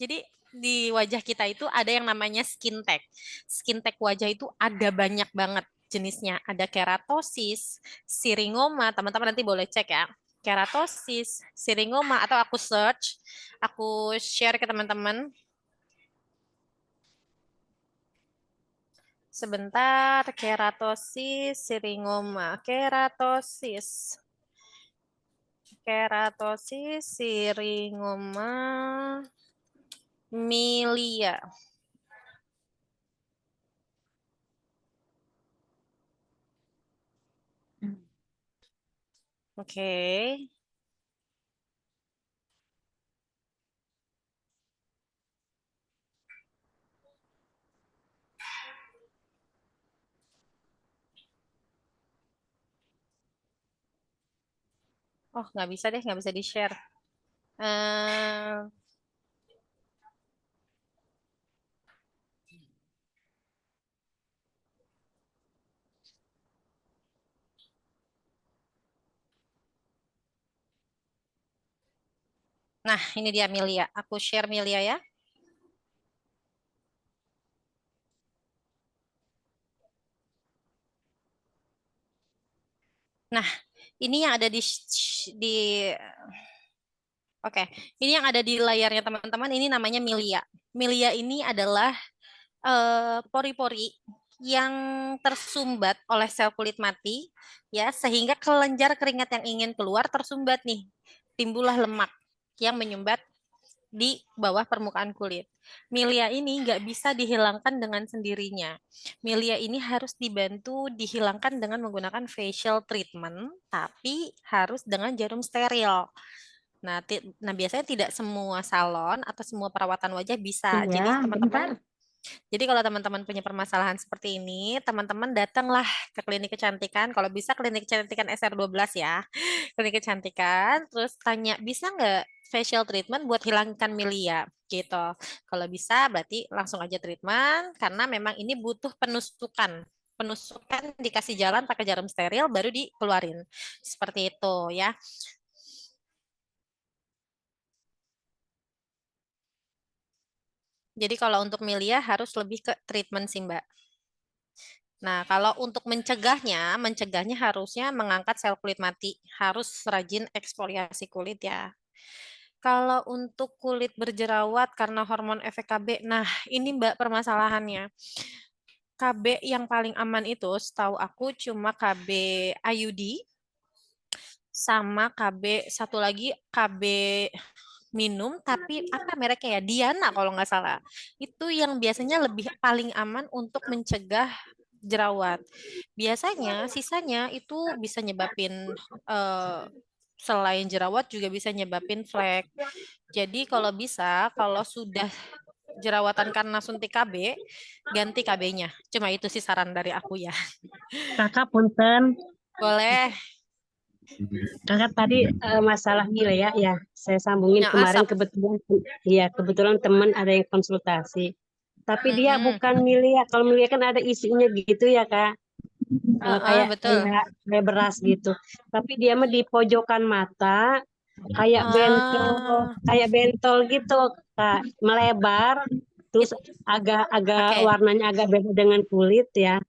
Jadi di wajah kita itu ada yang namanya skin tag. Skin tag wajah itu ada banyak banget jenisnya. Ada keratosis, siringoma. Teman-teman nanti boleh cek ya. Keratosis, siringoma atau aku search, aku share ke teman-teman. Sebentar, keratosis, siringoma, keratosis, siringoma, milia. Oke. Oh, nggak bisa deh, nggak bisa di-share. Eh, Nah, ini dia Milia. Aku share Milia ya. Nah, ini yang ada di Oke, ini yang ada di layarnya teman-teman. Ini namanya milia. Milia ini adalah pori-pori yang tersumbat oleh sel kulit mati, ya, sehingga kelenjar keringat yang ingin keluar tersumbat nih, timbullah lemak yang menyumbat di bawah permukaan kulit. Milia ini nggak bisa dihilangkan dengan sendirinya. Milia ini harus dibantu dihilangkan dengan menggunakan facial treatment, tapi harus dengan jarum steril. Nah, biasanya tidak semua salon atau semua perawatan wajah bisa. Iya, Jadi bentar. kalau teman-teman punya permasalahan seperti ini, teman-teman datanglah ke klinik kecantikan. Kalau bisa klinik kecantikan SR12 ya. Klinik kecantikan, terus tanya, bisa nggak facial treatment buat hilangkan milia? Gitu. Kalau bisa, berarti langsung aja treatment, karena memang ini butuh penusukan. Penusukan dikasih jalan pakai jarum steril, baru dikeluarin. Seperti itu ya. Jadi kalau untuk milia harus lebih ke treatment sih, Mbak. Nah, kalau untuk mencegahnya harusnya mengangkat sel kulit mati, harus rajin eksfoliasi kulit ya. Kalau untuk kulit berjerawat karena hormon efek KB, nah ini Mbak permasalahannya. KB yang paling aman itu setahu aku cuma KB IUD sama KB satu lagi KB minum tapi apa mereknya ya Diana kalau nggak salah itu yang biasanya lebih paling aman untuk mencegah jerawat. Biasanya sisanya itu bisa nyebabin eh, selain jerawat juga bisa nyebabin flek. Jadi kalau bisa kalau sudah jerawatan karena suntik KB ganti KB-nya. Cuma itu sih saran dari aku ya. Kakak punten. Boleh. Kakak tadi masalah Milea ya, saya sambungin Yang kemarin asap. kebetulan teman ada yang konsultasi. Tapi dia Mm-mm. bukan Milea. Kalau Milea kan ada isinya gitu ya Kak. Heeh, Kayak betul. kayak beras gitu. Tapi dia mah di pojokan mata Ah, kayak bentol gitu Kak, melebar terus it- agak Oke, warnanya agak beda dengan kulit ya.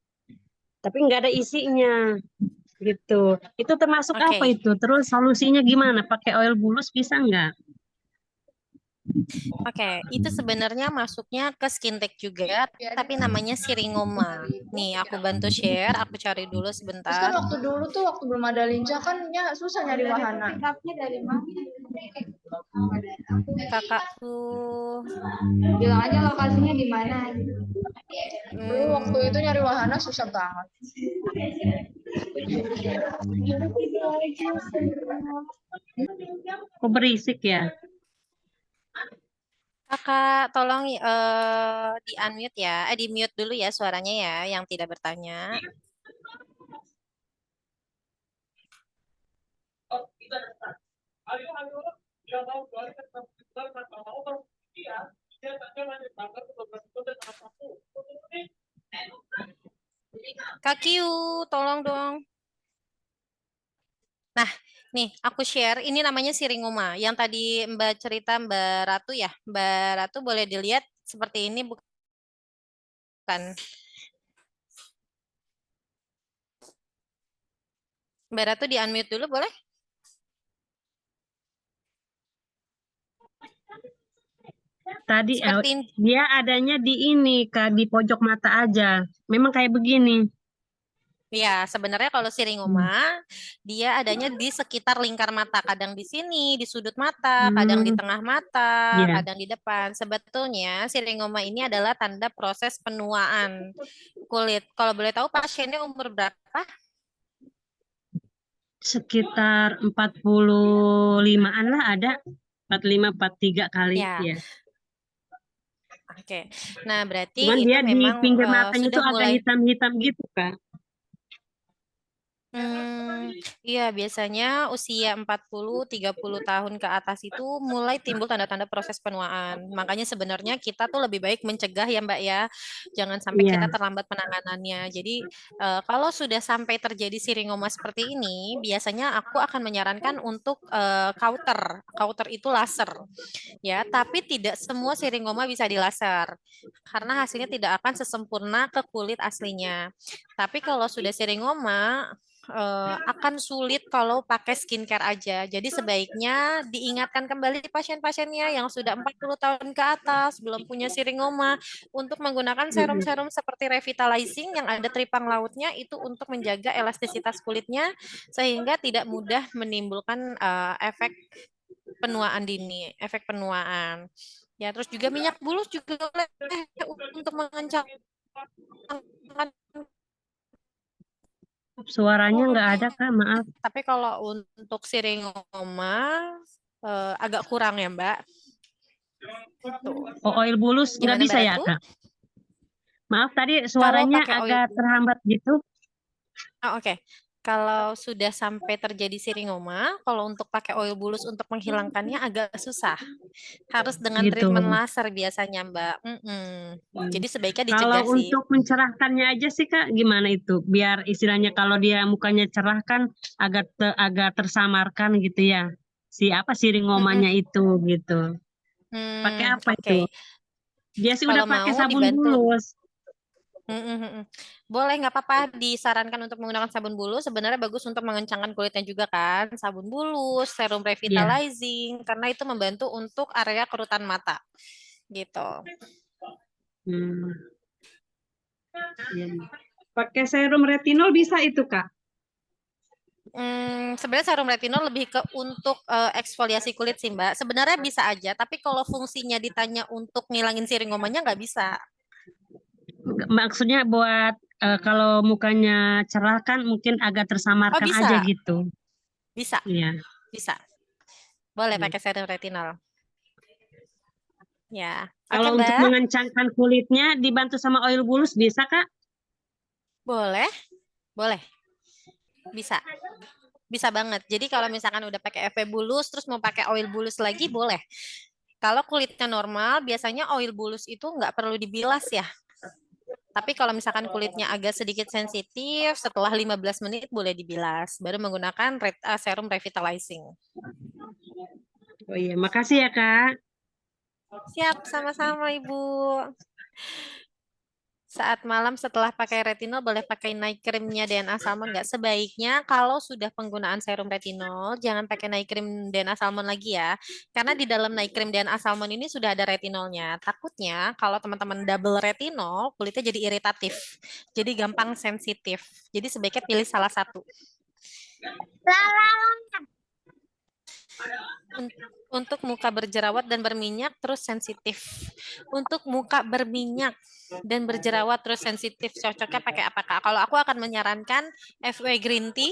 Tapi nggak ada isinya gitu. Itu termasuk apa oke. itu? Terus solusinya gimana? Pakai oil bulus bisa nggak? Oke, itu sebenarnya masuknya ke skintek juga, tapi namanya siringoma. Nih, aku bantu share, aku cari dulu Terus kan sebentar. waktu dulu tuh waktu belum ada Linja kan ya susah nyari wahana. Kakakku, Bilang aja lokasinya di mana. Dulu waktu hmm, itu nyari wahana susah banget. Kok berisik ya? kakak tolong di unmute ya, di mute dulu ya suaranya ya, yang tidak bertanya. Kak Kiu, tolong dong. Nah, nih aku share. Ini namanya siringoma. Yang tadi Mbak cerita Mbak Ratu ya. Mbak Ratu boleh dilihat seperti ini bukan? Mbak Ratu di unmute dulu boleh? Tadi Seperti ini. dia adanya di ini Kak, di pojok mata aja. Memang kayak begini. Ya, sebenarnya kalau siringoma Hmm. dia adanya di sekitar lingkar mata, kadang di sini, di sudut mata, kadang di Hmm, tengah mata, ya. kadang di depan. Sebetulnya siringoma ini adalah tanda proses penuaan kulit. Kalau boleh tahu pasiennya umur berapa? sekitar 45-an lah ada. 45, 43 kali. Ya, Ya. oke. Nah, berarti Cuman itu dia di memang pinggir matanya sudah tuh agak mulai. hitam-hitam gitu, Kak. Iya, biasanya usia 40-30 tahun ke atas itu mulai timbul tanda-tanda proses penuaan. Makanya sebenarnya kita tuh lebih baik mencegah ya Mbak ya. Jangan sampai Iya. kita terlambat penanganannya. Jadi kalau sudah sampai terjadi siringoma seperti ini, biasanya aku akan menyarankan untuk kauter. Kauter itu laser. Ya, tapi tidak semua siringoma bisa dilaser. Karena hasilnya tidak akan sesempurna ke kulit aslinya. Tapi kalau sudah siringoma, akan sulit kalau pakai skincare aja. Jadi sebaiknya diingatkan kembali pasien-pasiennya yang sudah 40 tahun ke atas, belum punya siringoma, untuk menggunakan Mm-mm. serum-serum seperti revitalizing yang ada tripang lautnya itu untuk menjaga elastisitas kulitnya sehingga tidak mudah menimbulkan efek penuaan dini, efek penuaan. Ya, terus juga minyak bulus juga boleh untuk mengencangkan Suaranya nggak ada, kulit. Kak, maaf. Tapi kalau untuk siringoma agak kurang ya, Mbak. Tuh. Oh, oil bulus nggak Gimana bisa Mbak ya, Ratu? Kak? Maaf, tadi Kalau suaranya pakai oil agak terhambat gitu. Oh, oke. Kalau sudah sampai terjadi siringoma, kalau untuk pakai oil bulus untuk menghilangkannya agak susah. Harus dengan Gitu. treatment laser biasanya, Mbak. Hmm. Jadi sebaiknya Kalau dicegah sih. untuk mencerahkannya aja sih, Kak, gimana itu? Biar istilahnya kalau dia mukanya cerah kan agak tersamarkan gitu ya. Si apa Mm-mm. siringomanya itu gitu. Pakai apa Oke. itu? Dia sih udah Kalau pakai mau sabun dibantu. bulus. Boleh, nggak apa-apa disarankan untuk menggunakan sabun bulus. Sebenarnya bagus untuk mengencangkan kulitnya juga kan. Sabun bulus, serum Iya. revitalizing, karena itu membantu untuk area kerutan mata. Gitu. Hmm. Iya. Pakai serum retinol bisa itu, Kak? Sebenarnya serum retinol lebih ke untuk eksfoliasi kulit sih Mbak. Sebenarnya bisa aja, tapi kalau fungsinya ditanya untuk ngilangin siringomanya nggak bisa. Maksudnya buat kalau mukanya cerah kan mungkin agak Oh tersamarkan aja bisa, gitu. bisa, Iya. bisa. Boleh Iya. pakai serum retinol. Ya, oke Kalau untuk Mbak. mengencangkan kulitnya dibantu sama oil bulus bisa, Kak? Boleh, boleh, bisa. Bisa banget. Jadi kalau misalkan udah pakai EV bulus, terus mau pakai oil bulus lagi, boleh. Kalau kulitnya normal, biasanya oil bulus itu nggak perlu dibilas ya. Tapi kalau misalkan kulitnya agak sedikit sensitif, setelah 15 menit boleh dibilas. Baru menggunakan serum revitalizing. Oh iya, makasih ya, Kak. Siap, sama-sama Ibu. Saat malam setelah pakai retinol boleh pakai night creamnya DNA Salmon nggak? Sebaiknya kalau sudah penggunaan serum retinol jangan pakai night cream DNA Salmon lagi ya. Karena di dalam night cream DNA Salmon ini sudah ada retinolnya. Takutnya kalau teman-teman double retinol kulitnya jadi iritatif. Jadi gampang sensitif. Jadi sebaiknya pilih salah satu. Untuk muka berjerawat dan berminyak terus sensitif. Untuk muka berminyak dan berjerawat terus sensitif cocoknya pakai apa Kak? Kalau aku akan menyarankan FW Green Tea,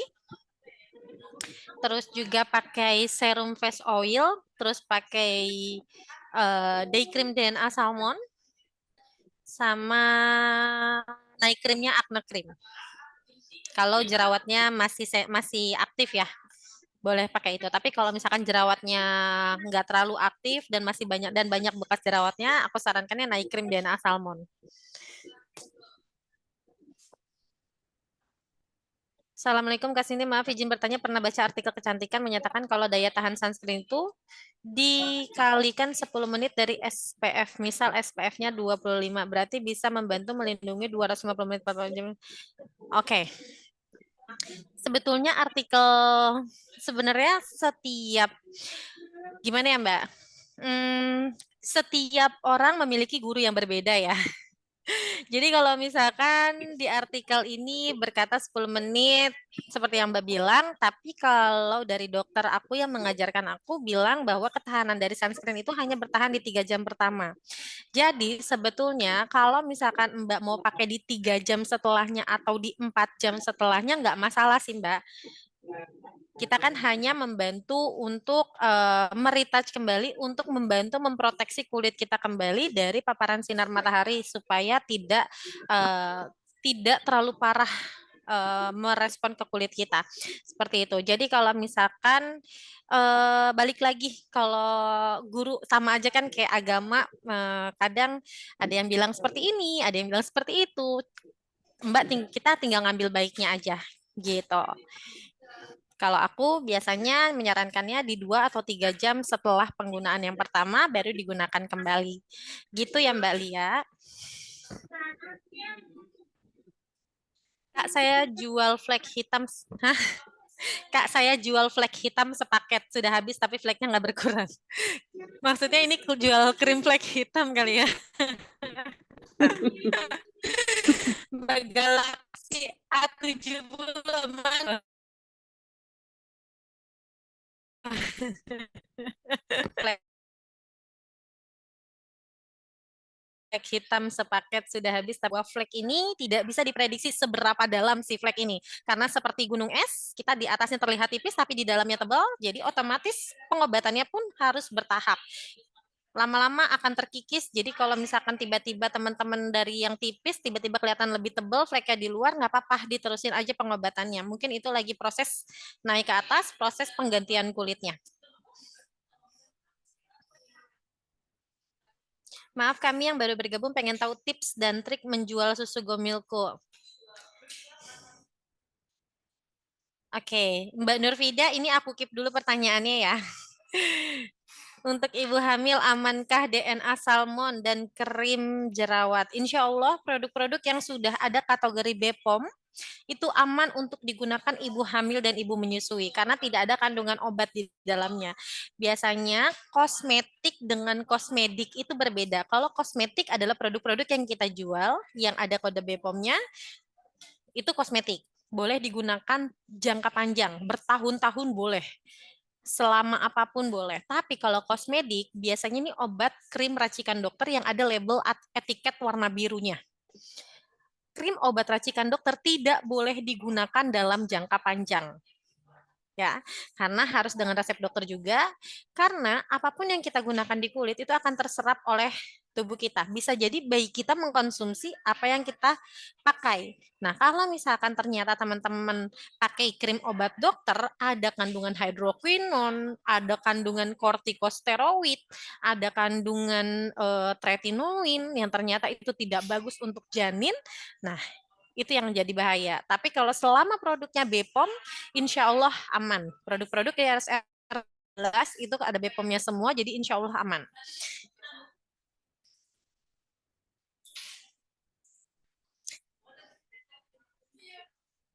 terus juga pakai serum face oil, terus pakai day cream DNA Salmon, sama night creamnya Acne Cream. Kalau jerawatnya masih aktif ya, boleh pakai itu. Tapi kalau misalkan jerawatnya nggak terlalu aktif dan masih banyak bekas jerawatnya, aku sarankannya night cream DNA Salmon. Assalamualaikum Kak Cindy, maaf izin bertanya, pernah baca artikel kecantikan menyatakan kalau daya tahan sunscreen itu dikalikan 10 menit dari SPF. Misal SPF-nya 25, berarti bisa membantu melindungi 250 menit 40 jam. Oke. Sebetulnya artikel sebenarnya gimana ya Mbak? Setiap orang memiliki guru yang berbeda ya. Jadi kalau misalkan di artikel ini berkata 10 menit seperti yang Mbak bilang, tapi kalau dari dokter aku yang mengajarkan aku bilang bahwa ketahanan dari sunscreen itu hanya bertahan di 3 jam pertama. Jadi sebetulnya kalau misalkan Mbak mau pakai di 3 jam setelahnya atau di 4 jam setelahnya nggak masalah sih Mbak. Kita kan hanya membantu untuk meretouch kembali, untuk membantu memproteksi kulit kita kembali dari paparan sinar matahari supaya tidak terlalu parah merespon ke kulit kita. Seperti itu. Jadi kalau misalkan balik lagi, kalau guru sama aja kan kayak agama, kadang ada yang bilang seperti ini, ada yang bilang seperti itu. Mbak, kita tinggal ngambil baiknya aja gitu. Kalau aku biasanya menyarankannya di 2 atau 3 jam setelah penggunaan yang pertama baru digunakan kembali. Gitu ya Mbak Lia. Kak, saya jual flek hitam. Hah? Kak, saya jual flek hitam sepaket. Sudah habis tapi fleknya nggak berkurang. Maksudnya ini jual krim flek hitam kali ya. Mbak Galaxy A70 mana? Flek hitam sepaket sudah habis, tapi flek ini tidak bisa diprediksi seberapa dalam si flek ini. Karena seperti gunung es, kita di atasnya terlihat tipis, tapi di dalamnya tebal, jadi otomatis pengobatannya pun harus bertahap. Lama-lama akan terkikis, jadi kalau misalkan tiba-tiba teman-teman dari yang tipis, tiba-tiba kelihatan lebih tebal, fleknya di luar, nggak apa-apa, diterusin aja pengobatannya. Mungkin itu lagi proses naik ke atas, proses penggantian kulitnya. Maaf, kami yang baru bergabung pengen tahu tips dan trik menjual susu Gomilko. Oke, Mbak Nurfida, ini aku keep dulu pertanyaannya ya. Untuk ibu hamil, amankah DNA salmon dan krim jerawat? Insya Allah produk-produk yang sudah ada kategori BPOM itu aman untuk digunakan ibu hamil dan ibu menyusui karena tidak ada kandungan obat di dalamnya. Biasanya kosmetik dengan kosmedik itu berbeda. Kalau kosmetik adalah produk-produk yang kita jual yang ada kode BPOM-nya, itu kosmetik. Boleh digunakan jangka panjang, bertahun-tahun boleh. Selama apapun boleh. Tapi kalau kosmetik, biasanya ini obat krim racikan dokter yang ada label etiket warna birunya. Krim obat racikan dokter tidak boleh digunakan dalam jangka panjang. Ya, karena harus dengan resep dokter juga, karena apapun yang kita gunakan di kulit itu akan terserap oleh tubuh kita. Bisa jadi bayi kita mengkonsumsi apa yang kita pakai. Nah, kalau misalkan ternyata teman-teman pakai krim obat dokter, ada kandungan hidroquinon, ada kandungan kortikosteroid, ada kandungan tretinoin yang ternyata itu tidak bagus untuk janin. Nah, itu yang jadi bahaya. Tapi kalau selama produknya BPOM, insya Allah aman. Produk-produk RSR itu ada BPOM-nya semua, jadi insya Allah aman.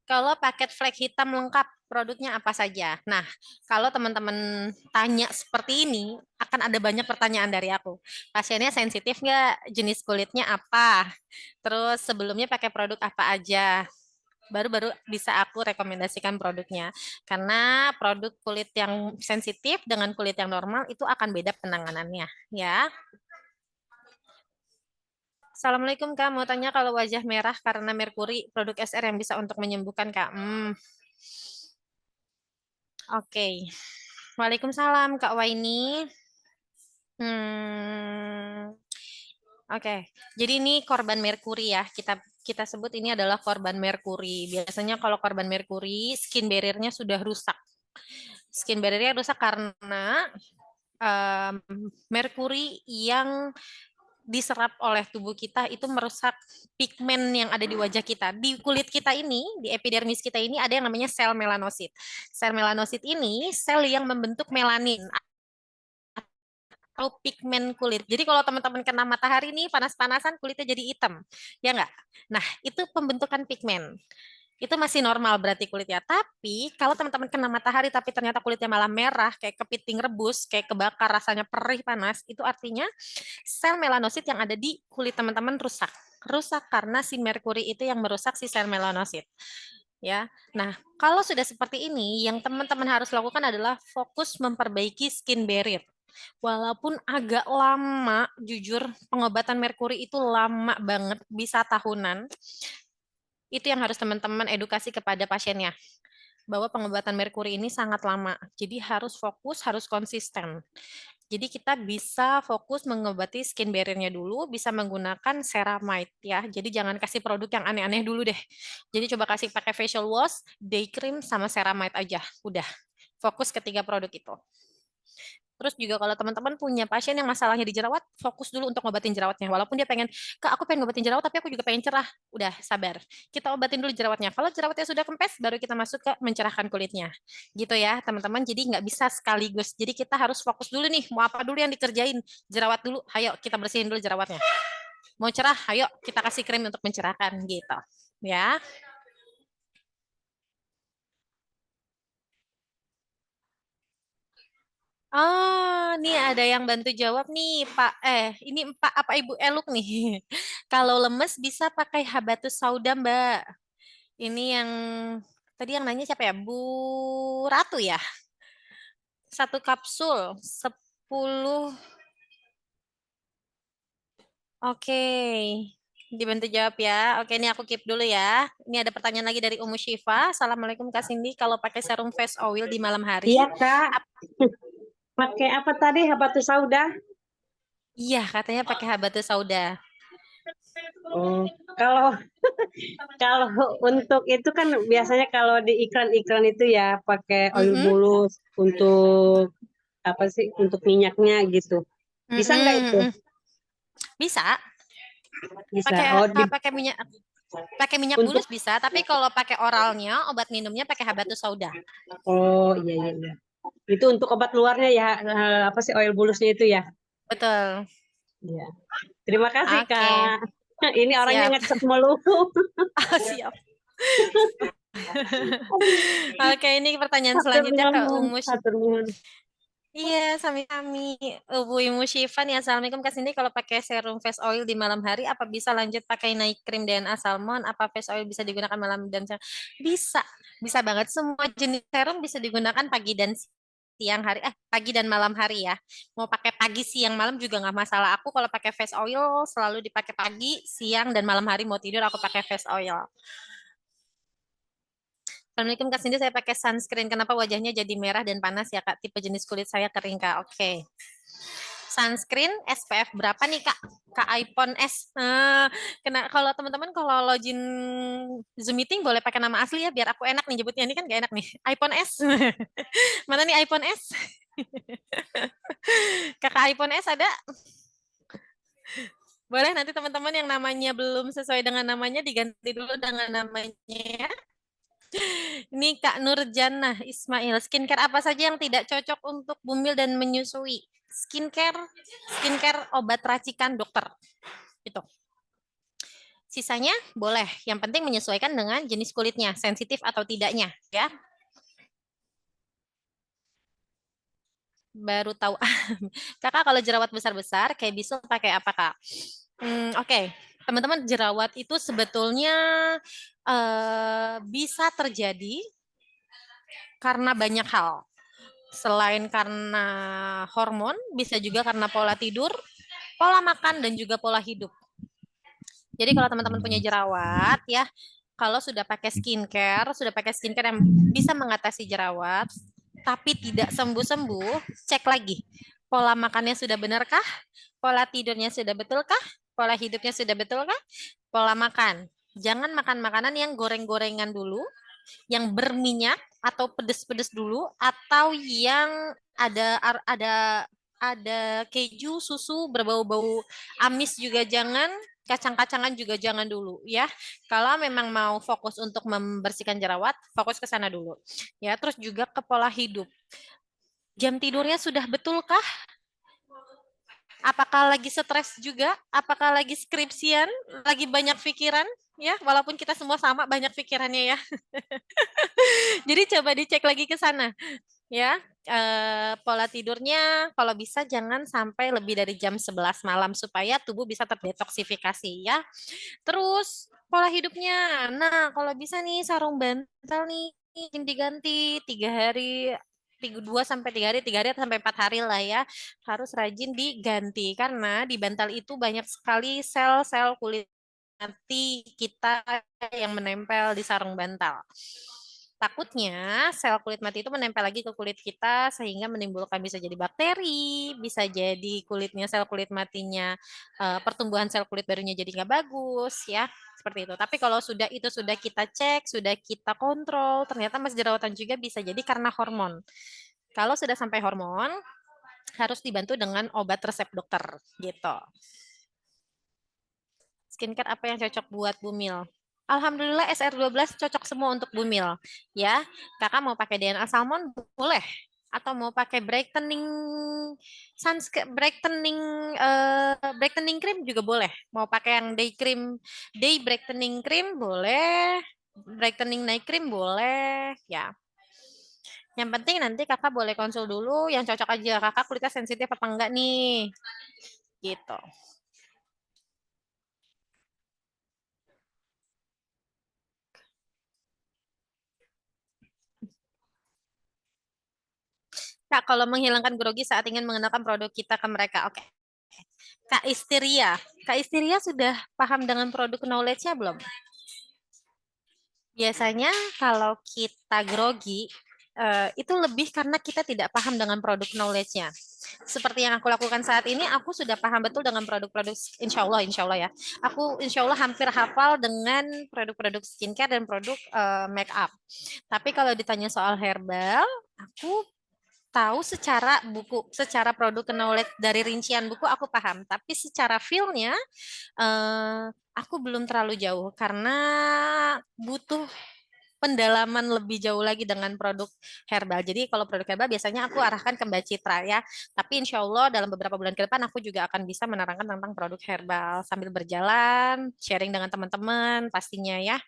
Kalau paket flek hitam lengkap, produknya apa saja? Nah, kalau teman-teman tanya seperti ini, akan ada banyak pertanyaan dari aku. Pasiennya sensitif nggak? Jenis kulitnya apa? Terus sebelumnya pakai produk apa aja? Baru-baru bisa aku rekomendasikan produknya. Karena produk kulit yang sensitif dengan kulit yang normal itu akan beda penanganannya, ya. Assalamualaikum Kak, mau tanya kalau wajah merah karena merkuri, produk SR yang bisa untuk menyembuhkan Kak. Oke. Waalaikumsalam Kak Waini. Oke. Jadi ini korban merkuri ya. Kita sebut ini adalah korban merkuri. Biasanya kalau korban merkuri, skin barrier-nya sudah rusak. Skin barrier-nya rusak karena merkuri yang diserap oleh tubuh kita itu merusak pigmen yang ada di wajah kita. Di kulit kita ini, di epidermis kita ini ada yang namanya sel melanosit. Sel melanosit ini sel yang membentuk melanin atau pigmen kulit. Jadi kalau teman-teman kena matahari nih panas-panasan kulitnya jadi hitam. Ya enggak? Nah, itu pembentukan pigmen. Itu masih normal berarti kulitnya. Tapi kalau teman-teman kena matahari tapi ternyata kulitnya malah merah, kayak kepiting rebus, kayak kebakar, rasanya perih panas, itu artinya sel melanosit yang ada di kulit teman-teman rusak. Rusak karena si merkuri itu yang merusak si sel melanosit. Ya. Nah, kalau sudah seperti ini, yang teman-teman harus lakukan adalah fokus memperbaiki skin barrier. Walaupun agak lama, jujur, pengobatan merkuri itu lama banget, bisa tahunan. Itu yang harus teman-teman edukasi kepada pasiennya. bahwa pengobatan merkuri ini sangat lama. Jadi harus fokus, harus konsisten. Jadi kita bisa fokus mengobati skin barrier-nya dulu, bisa menggunakan ceramide ya. Jadi jangan kasih produk yang aneh-aneh dulu deh. Jadi coba kasih pakai facial wash, day cream sama ceramide aja. Udah. Fokus ketiga produk itu. Terus juga kalau teman-teman punya pasien yang masalahnya di jerawat, fokus dulu untuk ngobatin jerawatnya. Walaupun dia pengen, Kak, aku pengen ngobatin jerawat, tapi aku juga pengen cerah. Udah, sabar. Kita obatin dulu jerawatnya. Kalau jerawatnya sudah kempes, baru kita masuk ke mencerahkan kulitnya. Gitu ya, teman-teman. Jadi nggak bisa sekaligus. Jadi kita harus fokus dulu nih, mau apa dulu yang dikerjain. Jerawat dulu, ayo kita bersihin dulu jerawatnya. Mau cerah, ayo kita kasih krim untuk mencerahkan. Gitu. Ya. Oh, nih ada yang bantu jawab nih, Pak. Ini Pak apa Ibu Eluk nih. Kalau lemes bisa pakai habatus sauda, Mbak. Ini yang tadi yang nanya siapa ya? Bu Ratu ya. Satu kapsul 10. Oke. Dibantu jawab ya. Oke, ini aku keep dulu ya. Ini ada pertanyaan lagi dari Umu Syifa. Assalamualaikum Kak Cindy. Kalau pakai serum face oil di malam hari, Iya, Kak. Pakai apa tadi? Habatus sauda? iya katanya pakai habatus sauda. Oh, kalau kalau untuk itu kan biasanya kalau di iklan-iklan itu ya pakai oil Mm-mm. mulus untuk apa sih? Untuk minyaknya gitu. Bisa nggak itu? Mm-mm. Bisa. Bisa. Pakai Oh, di, pakai minyak untuk bulus bisa, tapi kalau pakai oralnya, obat minumnya pakai habatus sauda. oh iya iya iya. Itu untuk obat luarnya ya apa sih oil bulusnya itu ya? Betul. Iya. Terima kasih, Oke, Kak. Ini orangnya siap. ngecek melulu. Oh, siap. Oke, ini pertanyaan Hatur selanjutnya ke nuhun, Umus. hatur nuhun. Iya, sami-sami. Bu Imu Syifa nih, Assalamualaikum Kak Cindy. Kalau pakai serum face oil di malam hari, apa bisa lanjut pakai night cream DNA salmon? Apa face oil bisa digunakan malam dan siang? Bisa, bisa banget. Semua jenis serum bisa digunakan pagi dan siang hari. Pagi dan malam hari ya. Mau pakai pagi, siang, malam juga nggak masalah. Aku kalau pakai face oil selalu dipakai pagi, siang, dan malam hari mau tidur aku pakai face oil. Assalamualaikum Kak Cindy, saya pakai sunscreen. Kenapa wajahnya jadi merah dan panas ya Kak? Tipe jenis kulit saya kering Kak. Oke. Sunscreen SPF berapa nih Kak? Kak iPhone S. Kalau teman-teman kalau login Zoom meeting boleh pakai nama asli ya biar aku enak nih nyebutnya. Ini kan gak enak nih. iPhone S. Mana nih iPhone S? Kakak iPhone S ada? Boleh nanti teman-teman yang namanya belum sesuai dengan namanya diganti dulu dengan namanya. Ini Kak Nurjana Ismail, skincare apa saja yang tidak cocok untuk bumil dan menyusui? Skincare obat racikan dokter. Itu. Sisanya boleh, yang penting menyesuaikan dengan jenis kulitnya, sensitif atau tidaknya, ya. Baru tahu. Kakak kalau jerawat besar-besar kayak bisul pakai apa, Kak? Oke. Teman-teman, jerawat itu sebetulnya bisa terjadi karena banyak hal. Selain karena hormon, bisa juga karena pola tidur, pola makan, dan juga pola hidup. Jadi kalau teman-teman punya jerawat, ya, kalau sudah pakai skincare yang bisa mengatasi jerawat, tapi tidak sembuh-sembuh, cek lagi. Pola makannya sudah benarkah? Pola tidurnya sudah betulkah? Pola hidupnya sudah betulkah? Pola makan. Jangan makan makanan yang goreng-gorengan dulu, yang berminyak atau pedes-pedes dulu, atau yang ada keju, susu berbau-bau amis juga jangan, kacang-kacangan juga jangan dulu ya. Kalau memang mau fokus untuk membersihkan jerawat, fokus ke sana dulu. Ya, terus juga ke pola hidup. Jam tidurnya sudah betulkah? Apakah lagi stres juga? Apakah lagi skripsian? Lagi banyak pikiran? Ya, walaupun kita semua sama banyak pikirannya ya. Jadi coba dicek lagi ke sana. Ya, pola tidurnya kalau bisa jangan sampai lebih dari jam 11 malam supaya tubuh bisa terdetoksifikasi ya. Terus pola hidupnya. Nah, kalau bisa nih sarung bantal nih diganti 3 hari, 2 sampai 3 hari, 3 hari sampai 4 hari lah ya. Harus rajin diganti karena di bantal itu banyak sekali sel-sel kulit mati kita yang menempel di sarung bantal. Takutnya sel kulit mati itu menempel lagi ke kulit kita sehingga menimbulkan bisa jadi bakteri, bisa jadi sel kulit matinya pertumbuhan sel kulit barunya jadi nggak bagus ya, seperti itu. Tapi kalau sudah kita cek, sudah kita kontrol, ternyata mas jerawatan juga bisa jadi karena hormon. Kalau sudah sampai hormon, harus dibantu dengan obat resep dokter gitu. Skincare apa yang cocok buat bumil? Alhamdulillah SR12 cocok semua untuk bumil. Ya, kakak mau pakai DNA Salmon boleh, atau mau pakai brightening cream juga boleh. Mau pakai yang day brightening cream boleh, brightening night cream boleh, ya. Yang penting nanti kakak boleh konsul dulu yang cocok aja. Kakak kulitnya sensitif apa enggak nih? Gitu. Kak, kalau menghilangkan grogi saat ingin mengenalkan produk kita ke mereka, oke. Kak Istiria sudah paham dengan produk knowledge-nya belum? Biasanya kalau kita grogi, itu lebih karena kita tidak paham dengan produk knowledge-nya. Seperti yang aku lakukan saat ini, aku sudah paham betul dengan produk-produk, insya Allah ya. Aku insya Allah hampir hafal dengan produk-produk skincare dan produk make up. Tapi kalau ditanya soal herbal, aku tahu secara produk knowledge dari rincian buku aku paham, tapi secara feel-nya aku belum terlalu jauh karena butuh pendalaman lebih jauh lagi dengan produk herbal. Jadi kalau produk herbal biasanya aku arahkan ke Mbak Citra ya. Tapi insya Allah dalam beberapa bulan ke depan aku juga akan bisa menerangkan tentang produk herbal sambil berjalan, sharing dengan teman-teman pastinya ya.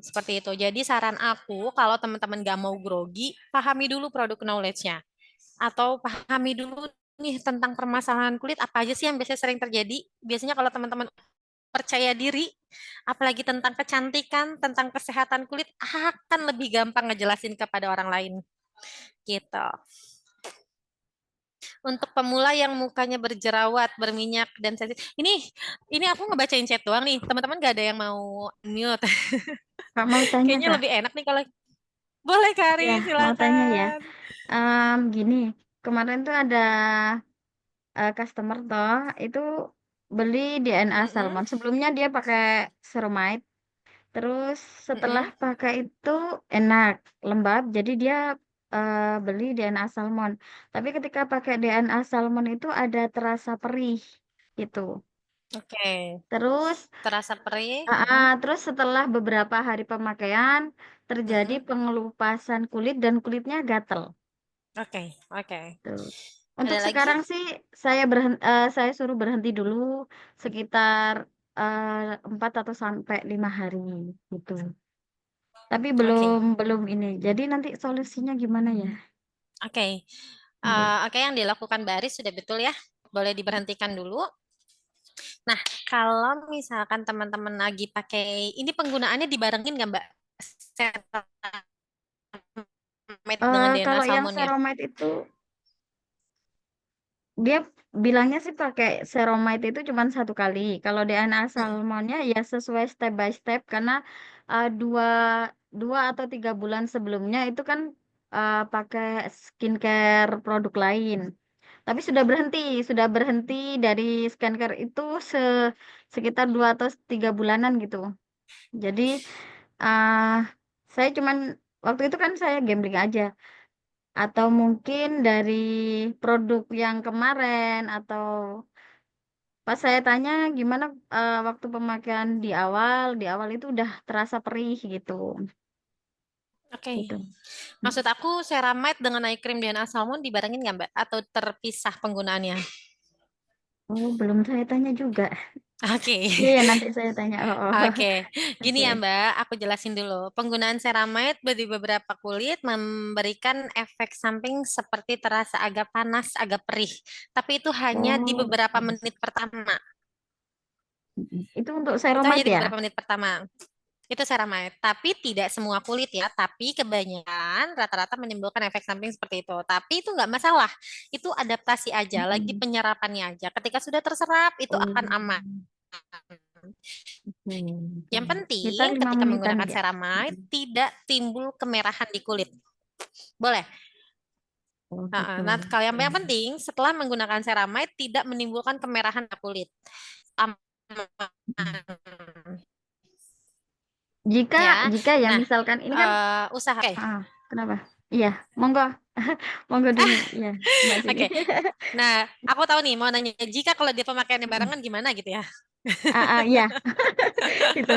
Seperti itu. Jadi saran aku kalau teman-teman gak mau grogi, pahami dulu produk knowledge-nya. Atau pahami dulu nih tentang permasalahan kulit apa aja sih yang biasanya sering terjadi. Biasanya kalau teman-teman percaya diri, apalagi tentang kecantikan, tentang kesehatan kulit, akan lebih gampang ngejelasin kepada orang lain. Gitu. Untuk pemula yang mukanya berjerawat, berminyak, dan sensitif. Ini aku ngebacain chat doang nih. Teman-teman gak ada yang mau mute. Kak mau tanya Kayaknya Kak? lebih enak nih kalau... Boleh, Kari, Ya, mau tanya ya. silakan. Gini, kemarin tuh ada customer toh itu beli DNA Mm-mm, salmon. Sebelumnya dia pakai ceramide. Terus setelah mm-mm. pakai itu enak, lembab. Jadi dia beli DNA salmon. Tapi ketika pakai DNA salmon itu ada terasa perih gitu. Oke, Terus terasa perih. terus setelah beberapa hari pemakaian terjadi Mm-mm. pengelupasan kulit dan kulitnya gatel. Oke, oke. Tuh. Ada Untuk lagi? sekarang sih saya suruh berhenti dulu sekitar 4 atau sampai 5 hari gitu. Tapi Oke, belum ini. Jadi nanti solusinya gimana ya? oke. Iya. Oke, yang dilakukan Mbak Aris sudah betul ya. Boleh diberhentikan dulu. Nah, kalau misalkan teman-teman lagi pakai, ini penggunaannya dibarengin nggak Mbak? Ceramide dengan DNA Kalau yang salmonnya. ceramide itu dia bilangnya sih pakai ceramide itu cuma 1 kali. Kalau DNA Mm, salmonnya ya sesuai step by step karena uh, dua 2 atau 3 bulan sebelumnya itu kan pakai skincare produk lain. Tapi sudah berhenti dari skincare itu sekitar 2 atau 3 bulanan gitu. Jadi uh, saya cuman waktu itu kan saya gambling aja. Atau mungkin dari produk yang kemarin atau pas saya tanya gimana waktu pemakaian di awal itu udah terasa perih gitu. Oke. Gitu. Maksud aku ceramide dengan eye cream DNA salmon dibarengin nggak Mbak? Atau terpisah penggunaannya? Oh, belum saya tanya juga. Oke. Iya, ya, nanti saya tanya. Oh. Oke, gini Oke. ya Mbak, aku jelasin dulu. Penggunaan ceramide di beberapa kulit memberikan efek samping seperti terasa agak panas, agak perih. Tapi itu hanya di Oh, beberapa oke. menit pertama. Itu untuk Itu hanya ceramide di ya? beberapa menit pertama. Itu ceramide. Tapi tidak semua kulit ya. Tapi kebanyakan rata-rata menimbulkan efek samping seperti itu. Tapi itu nggak masalah. Itu adaptasi aja. Lagi Mm-mm. penyerapannya aja. Ketika sudah terserap, itu Oh. akan aman. Yang Kita penting 5 ketika menitan menggunakan ya. ceramide tidak timbul kemerahan di kulit. Boleh. Oh Nah, gitu. kalau yang penting setelah menggunakan ceramide tidak menimbulkan kemerahan di kulit. Aman. Jika Ya. ya Nah, misalkan ini kan usaha. Oke. kenapa? Iya, monggo. Monggo dulu. Iya, Mbak Cindy. Oke. Nah, aku tahu nih mau nanya jika kalau dia pemakaiannya barengan gimana gitu ya. Iya. Itu.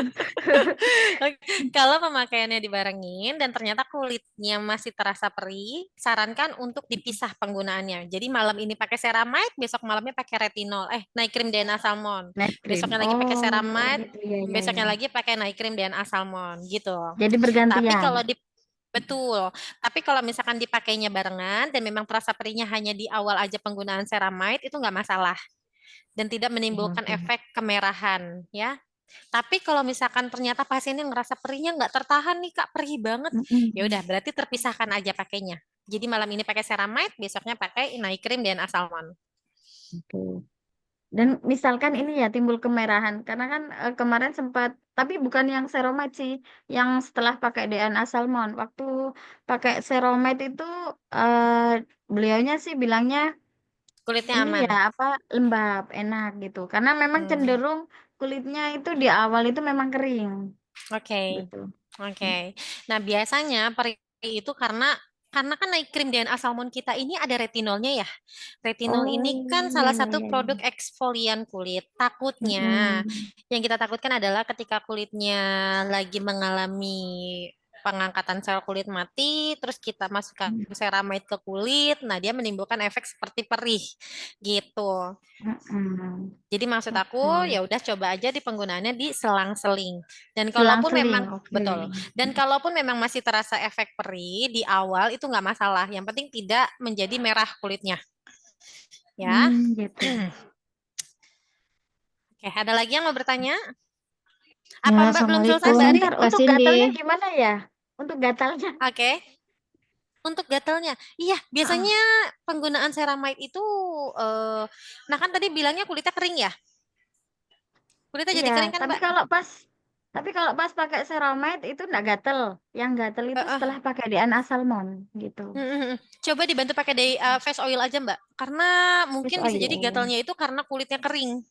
Kalau pemakaiannya dibarengin dan ternyata kulitnya masih terasa perih, sarankan untuk dipisah penggunaannya. Jadi malam ini pakai ceramide, besok malamnya pakai retinol. Night cream DNA salmon. Night cream. Besoknya lagi pakai Oh, ceramide, gitu ya, ya, besoknya ya. lagi pakai night cream DNA salmon gitu. Jadi Tapi kalau bergantian. betul. Tapi kalau misalkan dipakainya barengan dan memang terasa perihnya hanya di awal aja penggunaan ceramide itu nggak masalah dan tidak menimbulkan Oke. efek kemerahan ya. Tapi kalau misalkan ternyata pasiennya ngerasa perihnya nggak tertahan nih Kak, perih banget, ya udah berarti terpisahkan aja pakainya. Jadi malam ini pakai ceramide, besoknya pakai night cream DNA salmon. Oke. Dan misalkan ini ya timbul kemerahan karena kan kemarin sempat tapi bukan yang ceramide sih, yang setelah pakai DNA salmon. Waktu pakai ceramide itu beliaunya sih bilangnya Kulitnya ini aman. ya apa lembab, enak gitu. Karena memang cenderung kulitnya itu di awal itu memang kering Oke. gitu. Oke. Nah, biasanya perih itu karena kan night cream DNA salmon kita ini ada retinolnya ya. Retinol ini Oh, kan ya salah ya satu ya produk ya. eksfolian kulit. Takutnya Mm-mm. yang kita takutkan adalah ketika kulitnya lagi mengalami pengangkatan sel kulit mati, terus kita masukkan ceramide ke kulit, nah dia menimbulkan efek seperti perih gitu. Mm-mm. Jadi maksud aku Oke. ya udah coba aja di penggunaannya di selang-seling. Dan kalaupun Selang-seling, memang oke. betul. Dan kalaupun memang masih terasa efek perih di awal itu nggak masalah. Yang penting tidak menjadi merah kulitnya. Ya. Gitu. Oke, ada lagi yang mau bertanya? Ya, Apa Mbak belum selesai, Assalamualaikum, Mbak Ari? Sebentar, Kak untuk Cindy. gatalnya gimana ya? Untuk gatalnya. Oke. Untuk gatalnya, iya Ah, biasanya penggunaan ceramide itu, nah kan tadi bilangnya kulitnya kering ya? Kulitnya iya, jadi kering kan tapi Mbak? kalau pas pakai ceramide itu enggak gatel. Yang gatel Eh, itu eh. setelah pakai DNA salmon gitu. Coba dibantu pakai face oil aja Mbak, karena Fish mungkin bisa jadi oil. gatalnya itu karena kulitnya kering.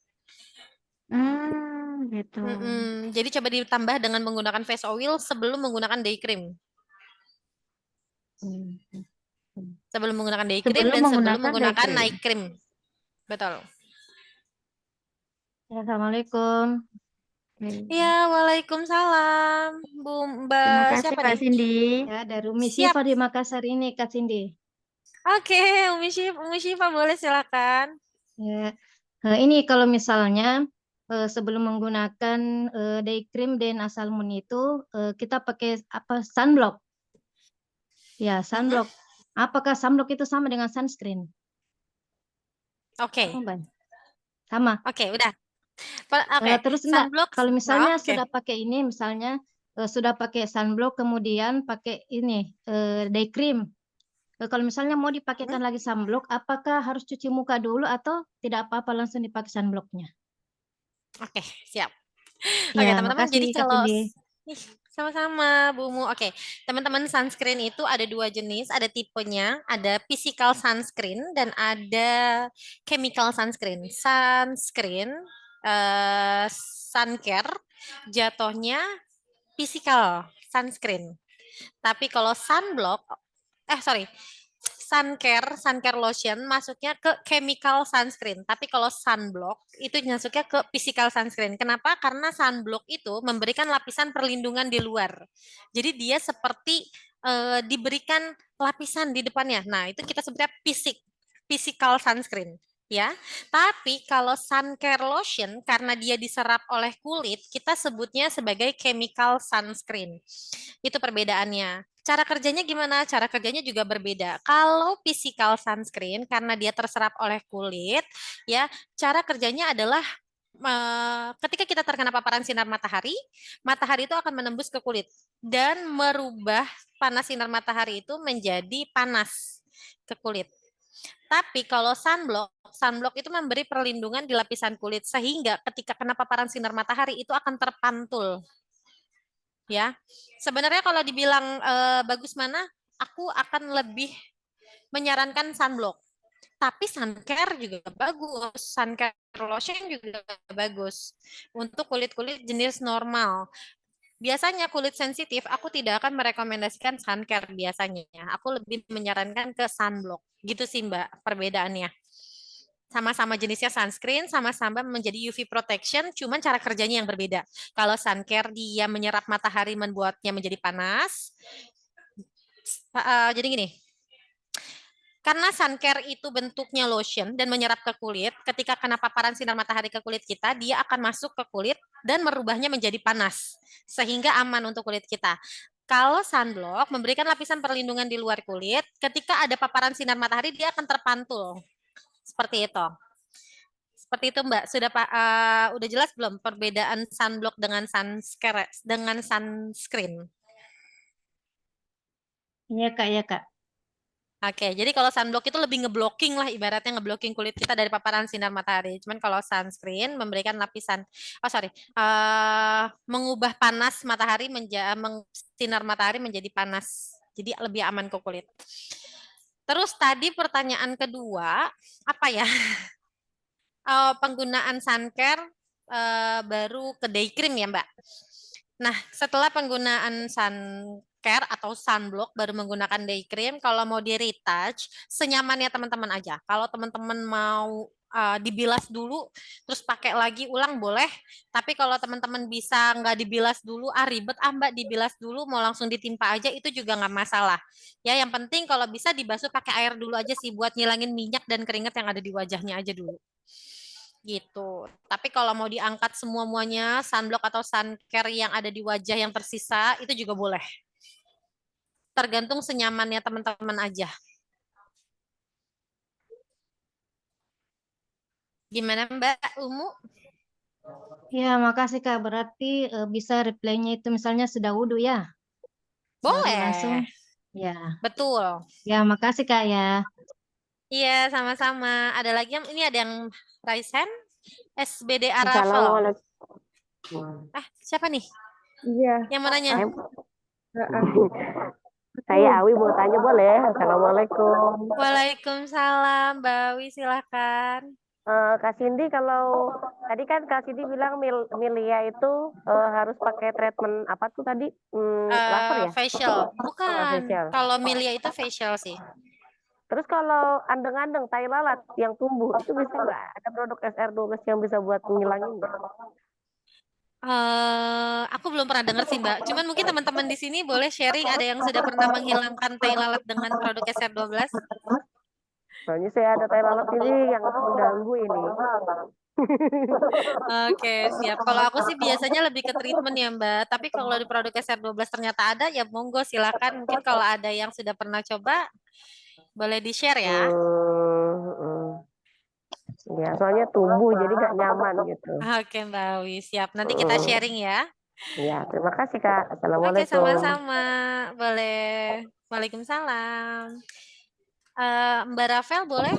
Gitu. Jadi coba ditambah dengan menggunakan face oil sebelum menggunakan day cream. Hmm. Sebelum menggunakan day cream Sebelum dan sebelum menggunakan day menggunakan cream. night cream. Betul. Ya, Assalamualaikum. Oke. Iya, waalaikumsalam. Bu Terima Mbak kasih siapa Mbak nih? Cindy. Ya, dari Umi Siap. Syifa di Makassar ini, Kak Cindy. Oke, Umi Syifa boleh silakan. Ya, ini kalau misalnya sebelum menggunakan day cream dan salmon itu kita pakai apa sunblock. Ya, sunblock. Apakah sunblock itu sama dengan sunscreen? Oke. Sama, Bang? Sama. Oke, udah. Oke, Terus enggak, sunblock. kalau misalnya Oke. sudah pakai ini, misalnya sudah pakai sunblock, kemudian pakai ini day cream. Kalau misalnya mau dipakaikan lagi sunblock, apakah harus cuci muka dulu atau tidak apa-apa langsung dipakai sunblocknya? Oke, siap. Oke, Ya, teman-teman. makasih Jadi Kak kalau Cindy. ih, sama-sama, Bumu. Oke, teman-teman sunscreen itu ada dua jenis, ada tipenya, ada physical sunscreen dan ada chemical sunscreen. Sunscreen, suncare, jatuhnya physical sunscreen. Tapi kalau sunblock, sorry, suncare lotion masuknya ke chemical sunscreen. Tapi kalau sunblock itu masuknya ke physical sunscreen. Kenapa? Karena sunblock itu memberikan lapisan perlindungan di luar. Jadi dia seperti diberikan lapisan di depannya. Nah, itu kita sebutnya physical sunscreen. Ya, tapi kalau suncare lotion karena dia diserap oleh kulit, kita sebutnya sebagai chemical sunscreen. Itu perbedaannya. Cara kerjanya gimana? Cara kerjanya juga berbeda. Kalau physical sunscreen karena dia terserap oleh kulit, ya, cara kerjanya adalah ketika kita terkena paparan sinar matahari, matahari itu akan menembus ke kulit dan merubah panas sinar matahari itu menjadi panas ke kulit. Tapi kalau sunblock itu memberi perlindungan di lapisan kulit sehingga ketika kena paparan sinar matahari itu akan terpantul. Ya, sebenarnya kalau dibilang bagus mana, aku akan lebih menyarankan sunblock. Tapi sun care juga bagus, sun care lotion juga bagus untuk kulit-kulit jenis normal. Biasanya kulit sensitif, aku tidak akan merekomendasikan sun care biasanya. Aku lebih menyarankan ke sunblock. Gitu sih Mbak perbedaannya. Sama-sama jenisnya sunscreen, sama-sama menjadi UV protection, cuman cara kerjanya yang berbeda. Kalau sun care dia menyerap matahari membuatnya menjadi panas. Jadi gini, karena sun care itu bentuknya lotion dan menyerap ke kulit, ketika kena paparan sinar matahari ke kulit kita, dia akan masuk ke kulit dan merubahnya menjadi panas, sehingga aman untuk kulit kita. Kalau sunblock memberikan lapisan perlindungan di luar kulit, ketika ada paparan sinar matahari, dia akan terpantul. Seperti itu. Seperti itu Mbak, udah jelas belum perbedaan sunblock dengan sunscreen? Iya Kak, ya Kak. Oke, jadi kalau sunblock itu lebih ngeblocking lah, ibaratnya ngeblocking kulit kita dari paparan sinar matahari. Cuman kalau sunscreen memberikan lapisan, mengubah panas matahari sinar matahari menjadi panas. Jadi lebih aman ke kulit. Terus tadi pertanyaan kedua, apa ya? Penggunaan sun care baru ke day cream ya Mbak. Nah, setelah penggunaan sun care atau sunblock baru menggunakan day cream, kalau mau di retouch senyamannya teman-teman aja. Kalau teman-teman mau dibilas dulu terus pakai lagi ulang boleh, tapi kalau teman-teman bisa nggak dibilas dulu, ribet Mbak dibilas dulu mau langsung ditimpa aja itu juga nggak masalah. Ya yang penting kalau bisa dibasuh pakai air dulu aja sih buat ngilangin minyak dan keringat yang ada di wajahnya aja dulu. Gitu. Tapi kalau mau diangkat semuanya sunblock atau sun care yang ada di wajah yang tersisa itu juga boleh. Tergantung senyamannya teman-teman aja. Gimana Mbak Umu? Ya, makasih Kak. Berarti bisa reply-nya itu misalnya sudah wudhu ya. Baru langsung. Boleh. Ya. Betul. Ya, makasih Kak ya. Iya, sama-sama. Ada lagi ini ada yang raise hand? SBDA Raffle. Assalamualaikum. Siapa nih? Iya. Yang mau nanya? Saya Awi mau tanya boleh? Assalamualaikum. Waalaikumsalam, Mbak Awi silakan. Kak Cindy, kalau tadi kan Kak Cindy bilang Milia itu harus pakai treatment apa tuh tadi? Laser ya? Facial. Bukan. Facial. Kalau Milia itu facial sih. Terus kalau andeng-andeng tai lalat yang tumbuh itu bisa nggak ada produk SR12 yang bisa buat ngilangin nggak? Aku belum pernah dengar sih Mbak. Cuman mungkin teman-teman di sini boleh sharing ada yang sudah pernah menghilangkan tai lalat dengan produk SR12? Soalnya saya ada tai lalat ini yang mengganggu ini. Oke, siap. Kalau aku sih biasanya lebih ke treatment ya Mbak. Tapi kalau di produk SR12 ternyata ada, ya monggo silakan. Mungkin kalau ada yang sudah pernah coba, boleh di-share ya. Ya, soalnya tumbuh jadi nggak nyaman gitu. Oke Mbak Awi, siap. Nanti kita sharing ya. Ya, terima kasih Kak. Oke, Assalamualaikum. sama-sama. Boleh. Waalaikumsalam. Mbak Rafael boleh?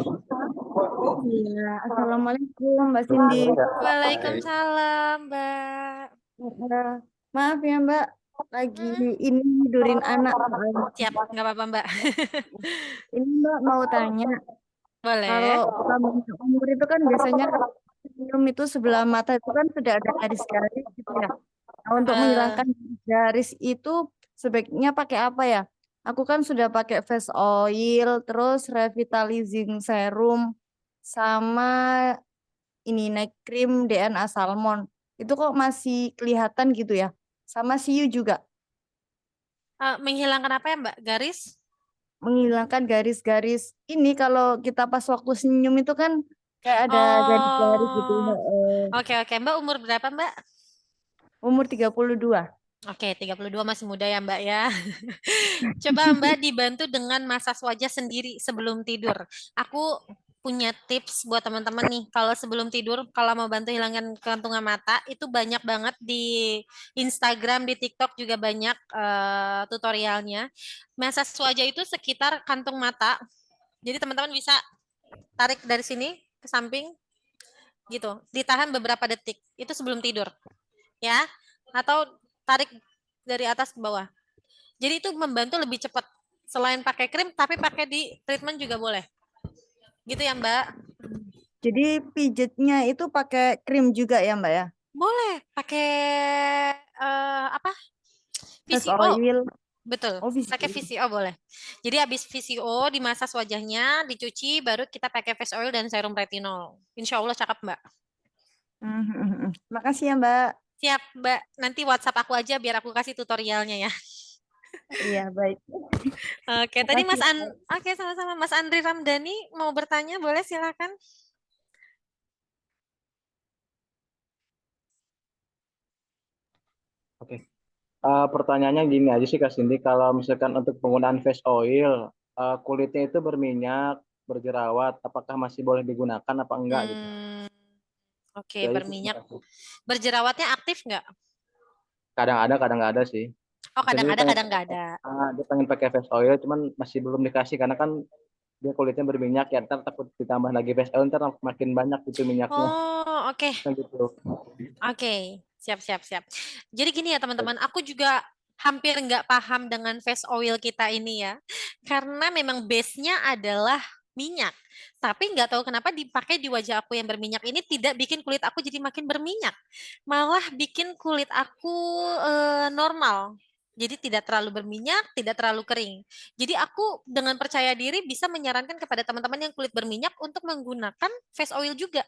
Iya, Assalamualaikum Mbak Cindy. Waalaikumsalam, Mbak. Maaf ya Mbak, lagi ini tidurin anak. Siap, nggak apa-apa Mbak. Ini Mbak mau tanya, Boleh. kalau kambing umur itu kan biasanya senyum itu sebelah mata itu kan sudah ada garis-garis gitu ya. Nah, untuk menghilangkan garis itu sebaiknya pakai apa ya? Aku kan sudah pakai face oil, terus revitalizing serum, sama ini night cream DNA Salmon. Itu kok masih kelihatan gitu ya? Sama siu juga. Menghilangkan apa ya Mbak? Garis? Menghilangkan garis-garis. Ini kalau kita pas waktu senyum itu kan kayak ada garis-garis gitu. Oke. Mbak umur berapa Mbak? Umur 32. Oke, 32 masih muda ya Mbak ya. Coba Mbak dibantu dengan massage wajah sendiri sebelum tidur. Aku punya tips buat teman-teman nih. Kalau sebelum tidur, kalau mau bantu hilangkan kekantungan mata, itu banyak banget di Instagram, di TikTok juga banyak tutorialnya. Massage wajah itu sekitar kantung mata Jadi teman-teman bisa tarik dari sini ke samping gitu, ditahan beberapa detik. Itu sebelum tidur, ya. Atau tarik dari atas ke bawah. Jadi itu membantu lebih cepat. Selain pakai krim, tapi pakai di treatment juga boleh. Gitu ya, Mbak. Jadi pijetnya itu pakai krim juga ya Mbak ya? Boleh pakai apa? Face VCO. oil. Betul, Oh, pakai VCO boleh. Jadi habis VCO dimasas wajahnya, dicuci, baru kita pakai face oil dan serum retinol. Insya Allah cakep, Mbak. Makasih ya Mbak. Siap, Mbak. Nanti WhatsApp aku aja biar aku kasih tutorialnya ya. Iya, baik. Oke, tadi Mas Makasih, Oke, sama-sama Mas Andri Ramdhani mau bertanya, boleh silakan. Oke. Pertanyaannya gini aja sih Kak Cindy, kalau misalkan untuk penggunaan face oil, kulitnya itu berminyak, berjerawat, apakah masih boleh digunakan apa enggak gitu? Oke, Ya, itu berminyak. terima kasih. Berjerawatnya aktif nggak? Kadang ada, kadang nggak ada sih. Oh, kadang Jadi ada, kadang nggak ada. dia pengen pakai face oil, cuman masih belum dikasih karena kan dia kulitnya berminyak ya, ntar takut ditambah lagi face oil, ntar makin banyak itu minyaknya. Oh, oke. Kan gitu. Oke, siap. Jadi gini ya teman-teman, aku juga hampir nggak paham dengan face oil kita ini ya, karena memang base-nya adalah minyak. Tapi nggak tahu kenapa dipakai di wajah aku yang berminyak ini tidak bikin kulit aku jadi makin berminyak, malah bikin kulit aku normal. Jadi tidak terlalu berminyak, tidak terlalu kering. Jadi aku dengan percaya diri bisa menyarankan kepada teman-teman yang kulit berminyak untuk menggunakan face oil juga.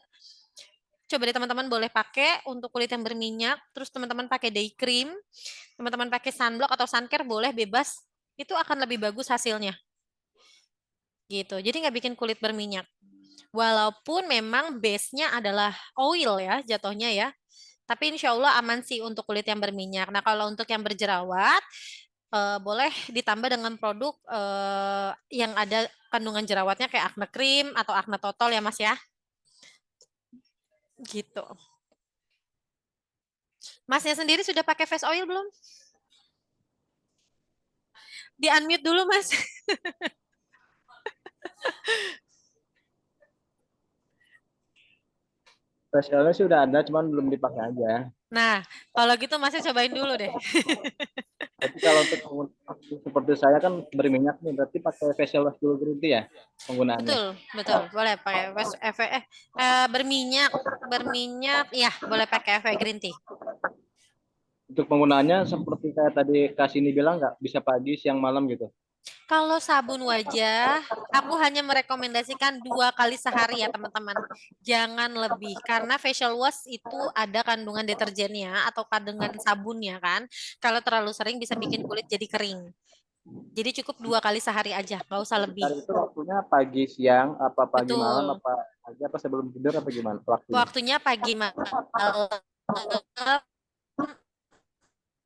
Coba deh teman-teman boleh pakai untuk kulit yang berminyak, terus teman-teman pakai day cream, teman-teman pakai sunblock atau suncare boleh bebas, itu akan lebih bagus hasilnya. Gitu. Jadi nggak bikin kulit berminyak. Walaupun memang base-nya adalah oil ya jatuhnya ya. Tapi insya Allah aman sih untuk kulit yang berminyak. Nah kalau untuk yang berjerawat, boleh ditambah dengan produk yang ada kandungan jerawatnya kayak acne cream atau acne total ya Mas ya. Gitu. Masnya sendiri sudah pakai face oil belum? Di unmute dulu Mas. Face oilnya sih udah ada, cuman belum dipakai aja. Nah, kalau gitu Masnya cobain dulu deh. Tapi kalau untuk seperti saya kan berminyak nih, berarti pakai facial wash dulu berarti ya penggunaannya. Betul. Boleh pakai berminyak, ya boleh pakai EV green tea. Untuk penggunaannya seperti kayak tadi Kak Cindy bilang nggak bisa pagi, siang, malam gitu. Kalau sabun wajah, aku hanya merekomendasikan 2 kali sehari ya teman-teman. Jangan lebih, karena facial wash itu ada kandungan deterjennya atau kandungan sabunnya kan. Kalau terlalu sering bisa bikin kulit jadi kering. Jadi cukup 2 kali sehari aja, nggak usah lebih. Hari itu waktunya pagi, siang, apa pagi, malam, Betul. apa aja, apa sebelum tidur, apa gimana waktunya? Waktunya pagi malam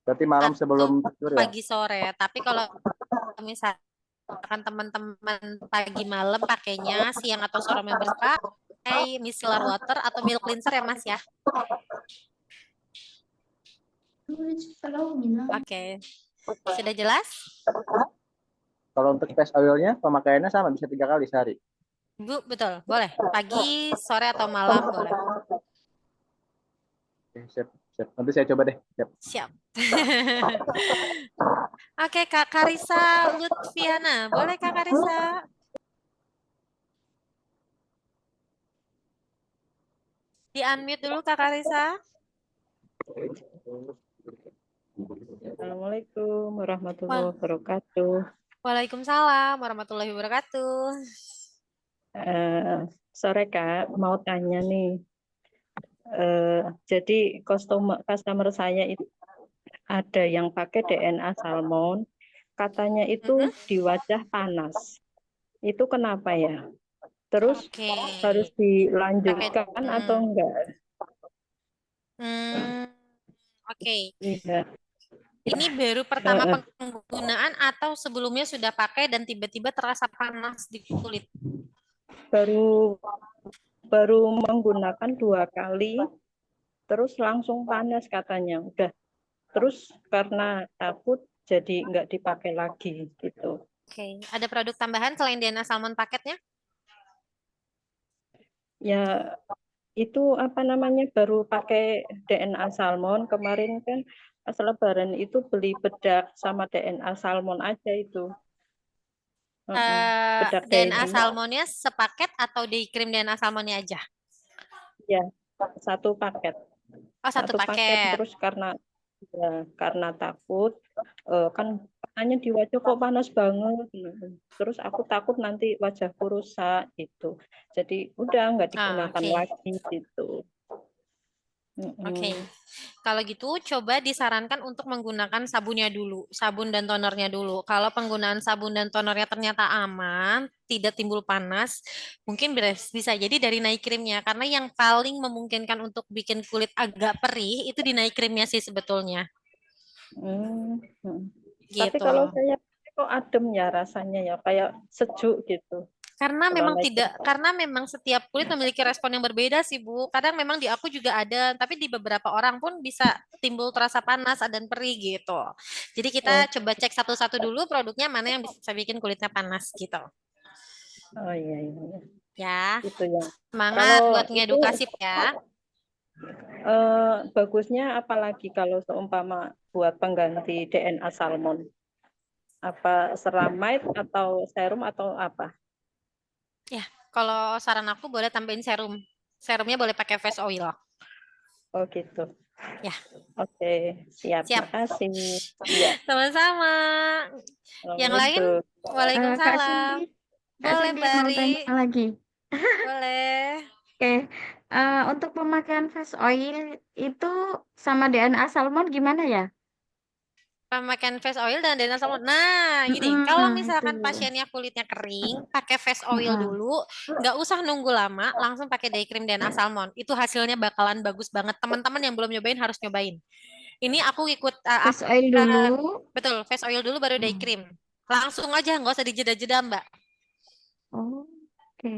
Berarti malam atau sebelum tidur ya? pagi sore. Tapi kalau misalkan teman-teman pagi malam pakainya, siang atau sore pakai micellar water atau milk cleanser ya Mas ya. Oke. Sudah jelas? Kalau untuk face oilnya pemakaiannya sama, bisa 3 kali sehari. Bu, betul. Boleh. Pagi, sore atau malam boleh. Oke, siap. Nanti saya coba deh. Siap. Oke, Kak Karisa Lutfiana. Boleh Kak Karisa? Di unmute dulu Kak Karisa. Assalamualaikum warahmatullahi wabarakatuh. Waalaikumsalam warahmatullahi wabarakatuh. Sore Kak, mau tanya nih. Jadi customer saya itu ada yang pakai DNA salmon, katanya itu di wajah panas. Itu kenapa ya? Terus harus dilanjutkan atau enggak? Oke. Iya. Ini baru pertama penggunaan atau sebelumnya sudah pakai dan tiba-tiba terasa panas di kulit? Baru menggunakan 2 kali, terus langsung panas katanya. Udah. Terus karena takut jadi enggak dipakai lagi gitu. Oke, ada produk tambahan selain DNA Salmon paketnya? Ya, itu apa namanya baru pakai DNA salmon. Kemarin kan pas Lebaran itu beli bedak sama DNA salmon aja itu. Bedak DNA daily. salmonnya sepaket atau day cream DNA salmonnya aja? Ya, satu paket. Oh, satu paket. Terus karena takut kan katanya di wajah kok panas banget. Terus aku takut nanti wajahku rusak gitu. Jadi udah nggak digunakan oke. lagi gitu. Oke, kalau gitu coba disarankan untuk menggunakan sabunnya dulu, sabun dan tonernya dulu. Kalau penggunaan sabun dan tonernya ternyata aman, tidak timbul panas, mungkin bisa jadi dari night creamnya. Karena yang paling memungkinkan untuk bikin kulit agak perih itu di night creamnya sih sebetulnya. Tapi Gitu. kalau saya kok adem ya rasanya ya, kayak sejuk gitu. Karena Kalau memang night tidak, karena memang setiap kulit memiliki respon yang berbeda sih Bu. Kadang memang di aku juga ada, tapi di beberapa orang pun bisa timbul terasa panas dan perih gitu. Jadi kita coba cek satu-satu dulu produknya mana yang bisa bikin kulitnya panas gitu. Oh iya iya. Ya. Itu ya. Semangat Kalau buat ngedukasi ya. Bagusnya apalagi kalau seumpama buat pengganti DNA salmon? Apa ceramide atau serum atau apa? Ya, kalau saran aku boleh tambahin serum. Serumnya boleh pakai face oil. Oh gitu. Ya. Oke, siap. Siap. Makasih. Ya. Sama-sama. Yang lain? Waalaikumsalam. Kak Cindy, Boleh, mau Bari. tanya lagi. Boleh. Oke, untuk pemakaian face oil itu sama DNA salmon gimana ya? Pemakaian face oil dan DNA salmon. Nah, gini, kalau misalkan pasiennya kulitnya kering, pakai face oil dulu, nggak usah nunggu lama, langsung pakai day cream DNA salmon. Itu hasilnya bakalan bagus banget. Teman-teman yang belum nyobain harus nyobain. Ini aku ikut Face oil dulu. betul, face oil dulu baru day cream. Langsung aja, nggak usah dijeda-jeda, Mbak. Oh, oke.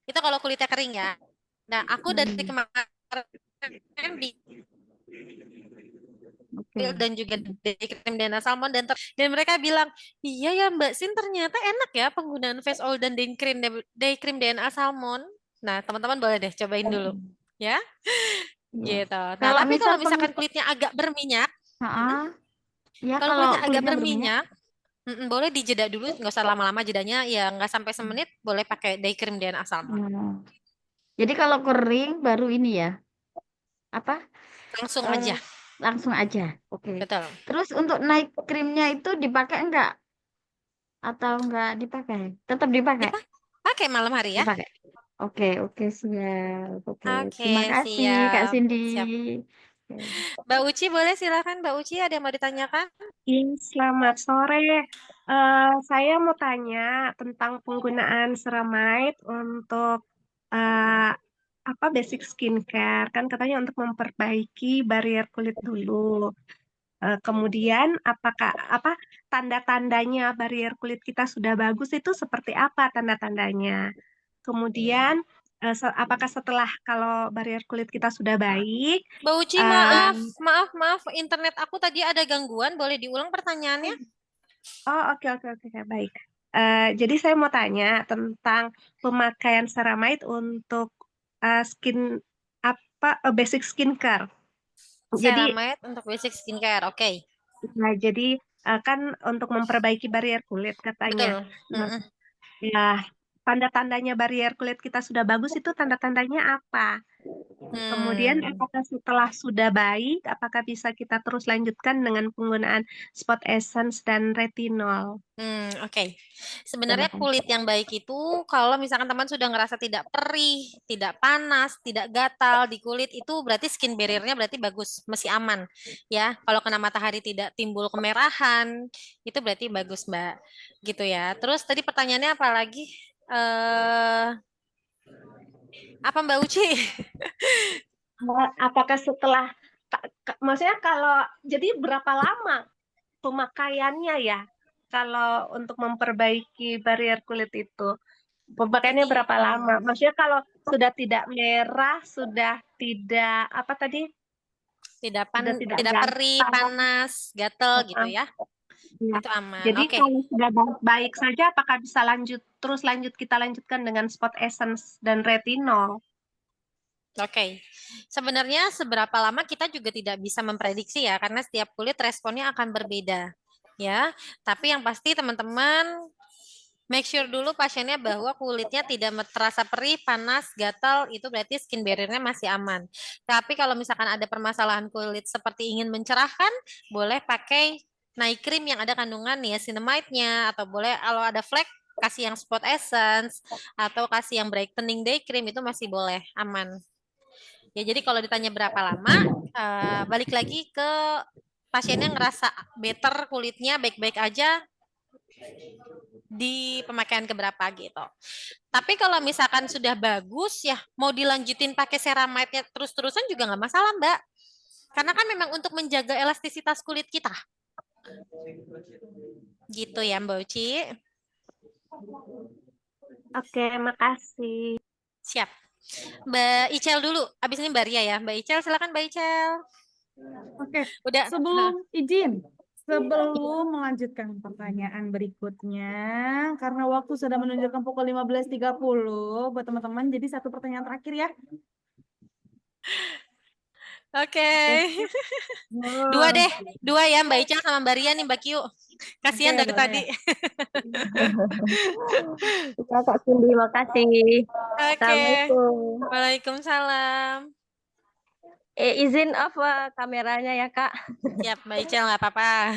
Itu kalau kulitnya kering ya. Nah, aku dari kemarin di dan juga day cream DNA salmon dan mereka bilang, iya ya Mbak Sin ternyata enak ya penggunaan face oil dan day cream DNA salmon. Nah, teman-teman boleh deh cobain dulu, ya. Gitu. Nah, tapi kalau misalkan kulitnya agak berminyak, ya kalau kulitnya agak berminyak, boleh dijeda dulu, nggak usah lama-lama jedanya, ya nggak sampai semenit, boleh pakai day cream DNA salmon. Jadi kalau kering baru ini ya, apa? Langsung aja. Langsung aja, oke. Betul. Terus untuk night creamnya itu dipakai enggak? Atau enggak dipakai? Tetap dipakai? Pakai malam hari ya. Dipakai. Oke, siap. Oke, terima Oke, kasih Kak siap. Cindy. Siap. Mbak Uci boleh silakan Mbak Uci, ada yang mau ditanyakan? Selamat sore. Saya mau tanya tentang penggunaan ceramide untuk basic skincare. Kan katanya untuk memperbaiki barrier kulit dulu. Kemudian apakah tanda-tandanya barrier kulit kita sudah bagus itu seperti apa tanda-tandanya? Kemudian apakah setelah kalau barrier kulit kita sudah baik? Mbak Uci, maaf, internet aku tadi ada gangguan. Boleh diulang pertanyaannya? Oh, oke, baik. Jadi saya mau tanya tentang pemakaian ceramide untuk basic skincare. Ceramide untuk basic skincare, oke. Nah, jadi kan untuk memperbaiki barrier kulit katanya. Betul. Nah, tanda-tandanya barrier kulit kita sudah bagus itu tanda-tandanya apa? Kemudian apakah setelah sudah baik, apakah bisa kita terus lanjutkan dengan penggunaan spot essence dan retinol? Oke. Sebenarnya kulit yang baik itu kalau misalkan teman sudah ngerasa tidak perih, tidak panas, tidak gatal di kulit itu berarti skin barrier-nya berarti bagus, masih aman. Ya, kalau kena matahari tidak timbul kemerahan, itu berarti bagus, Mbak. Gitu ya. Terus tadi pertanyaannya apa lagi? Apa Mbak Uci? Apakah setelah, maksudnya kalau, jadi berapa lama pemakaiannya ya? Kalau untuk memperbaiki barrier kulit itu, pemakaiannya berapa lama? Maksudnya kalau sudah tidak merah, sudah tidak, apa tadi? Tidak perih, panas, gatel gitu ya? Ya. Itu aman. Jadi Oke. kalau sudah baik saja, apakah bisa kita lanjutkan dengan spot essence dan retinol? Oke, sebenarnya seberapa lama kita juga tidak bisa memprediksi ya, karena setiap kulit responnya akan berbeda, ya. Tapi yang pasti teman-teman make sure dulu pasiennya bahwa kulitnya tidak terasa perih, panas, gatal, itu berarti skin barrier-nya masih aman. Tapi kalau misalkan ada permasalahan kulit seperti ingin mencerahkan, boleh pakai night cream yang ada kandungan niacinamide-nya, atau boleh kalau ada flek kasih yang spot essence, atau kasih yang brightening day cream, itu masih boleh, aman. Ya, jadi kalau ditanya berapa lama, balik lagi ke pasiennya ngerasa better kulitnya baik-baik aja di pemakaian keberapa gitu. Tapi kalau misalkan sudah bagus ya, mau dilanjutin pakai ceramide-nya terus-terusan juga nggak masalah, Mbak. Karena kan memang untuk menjaga elastisitas kulit kita. Gitu ya, Mbak Uci. Oke, makasih. Siap. Mbak Icel dulu, abis ini Mbak Ria ya. Mbak Icel, silakan Mbak Icel. Oke, Udah. sebelum melanjutkan pertanyaan berikutnya, karena waktu sudah menunjukkan pukul 15.30 buat teman-teman, jadi satu pertanyaan terakhir ya. Oke. Dua ya Mbak Icel sama Mbak Ria nih Mbak Kyu. Kasihan dari tadi. Kak Cindy, makasih. Oke. Assalamualaikum. Waalaikumsalam. Izin off kameranya ya Kak. Siap Mbak Icel, nggak apa-apa.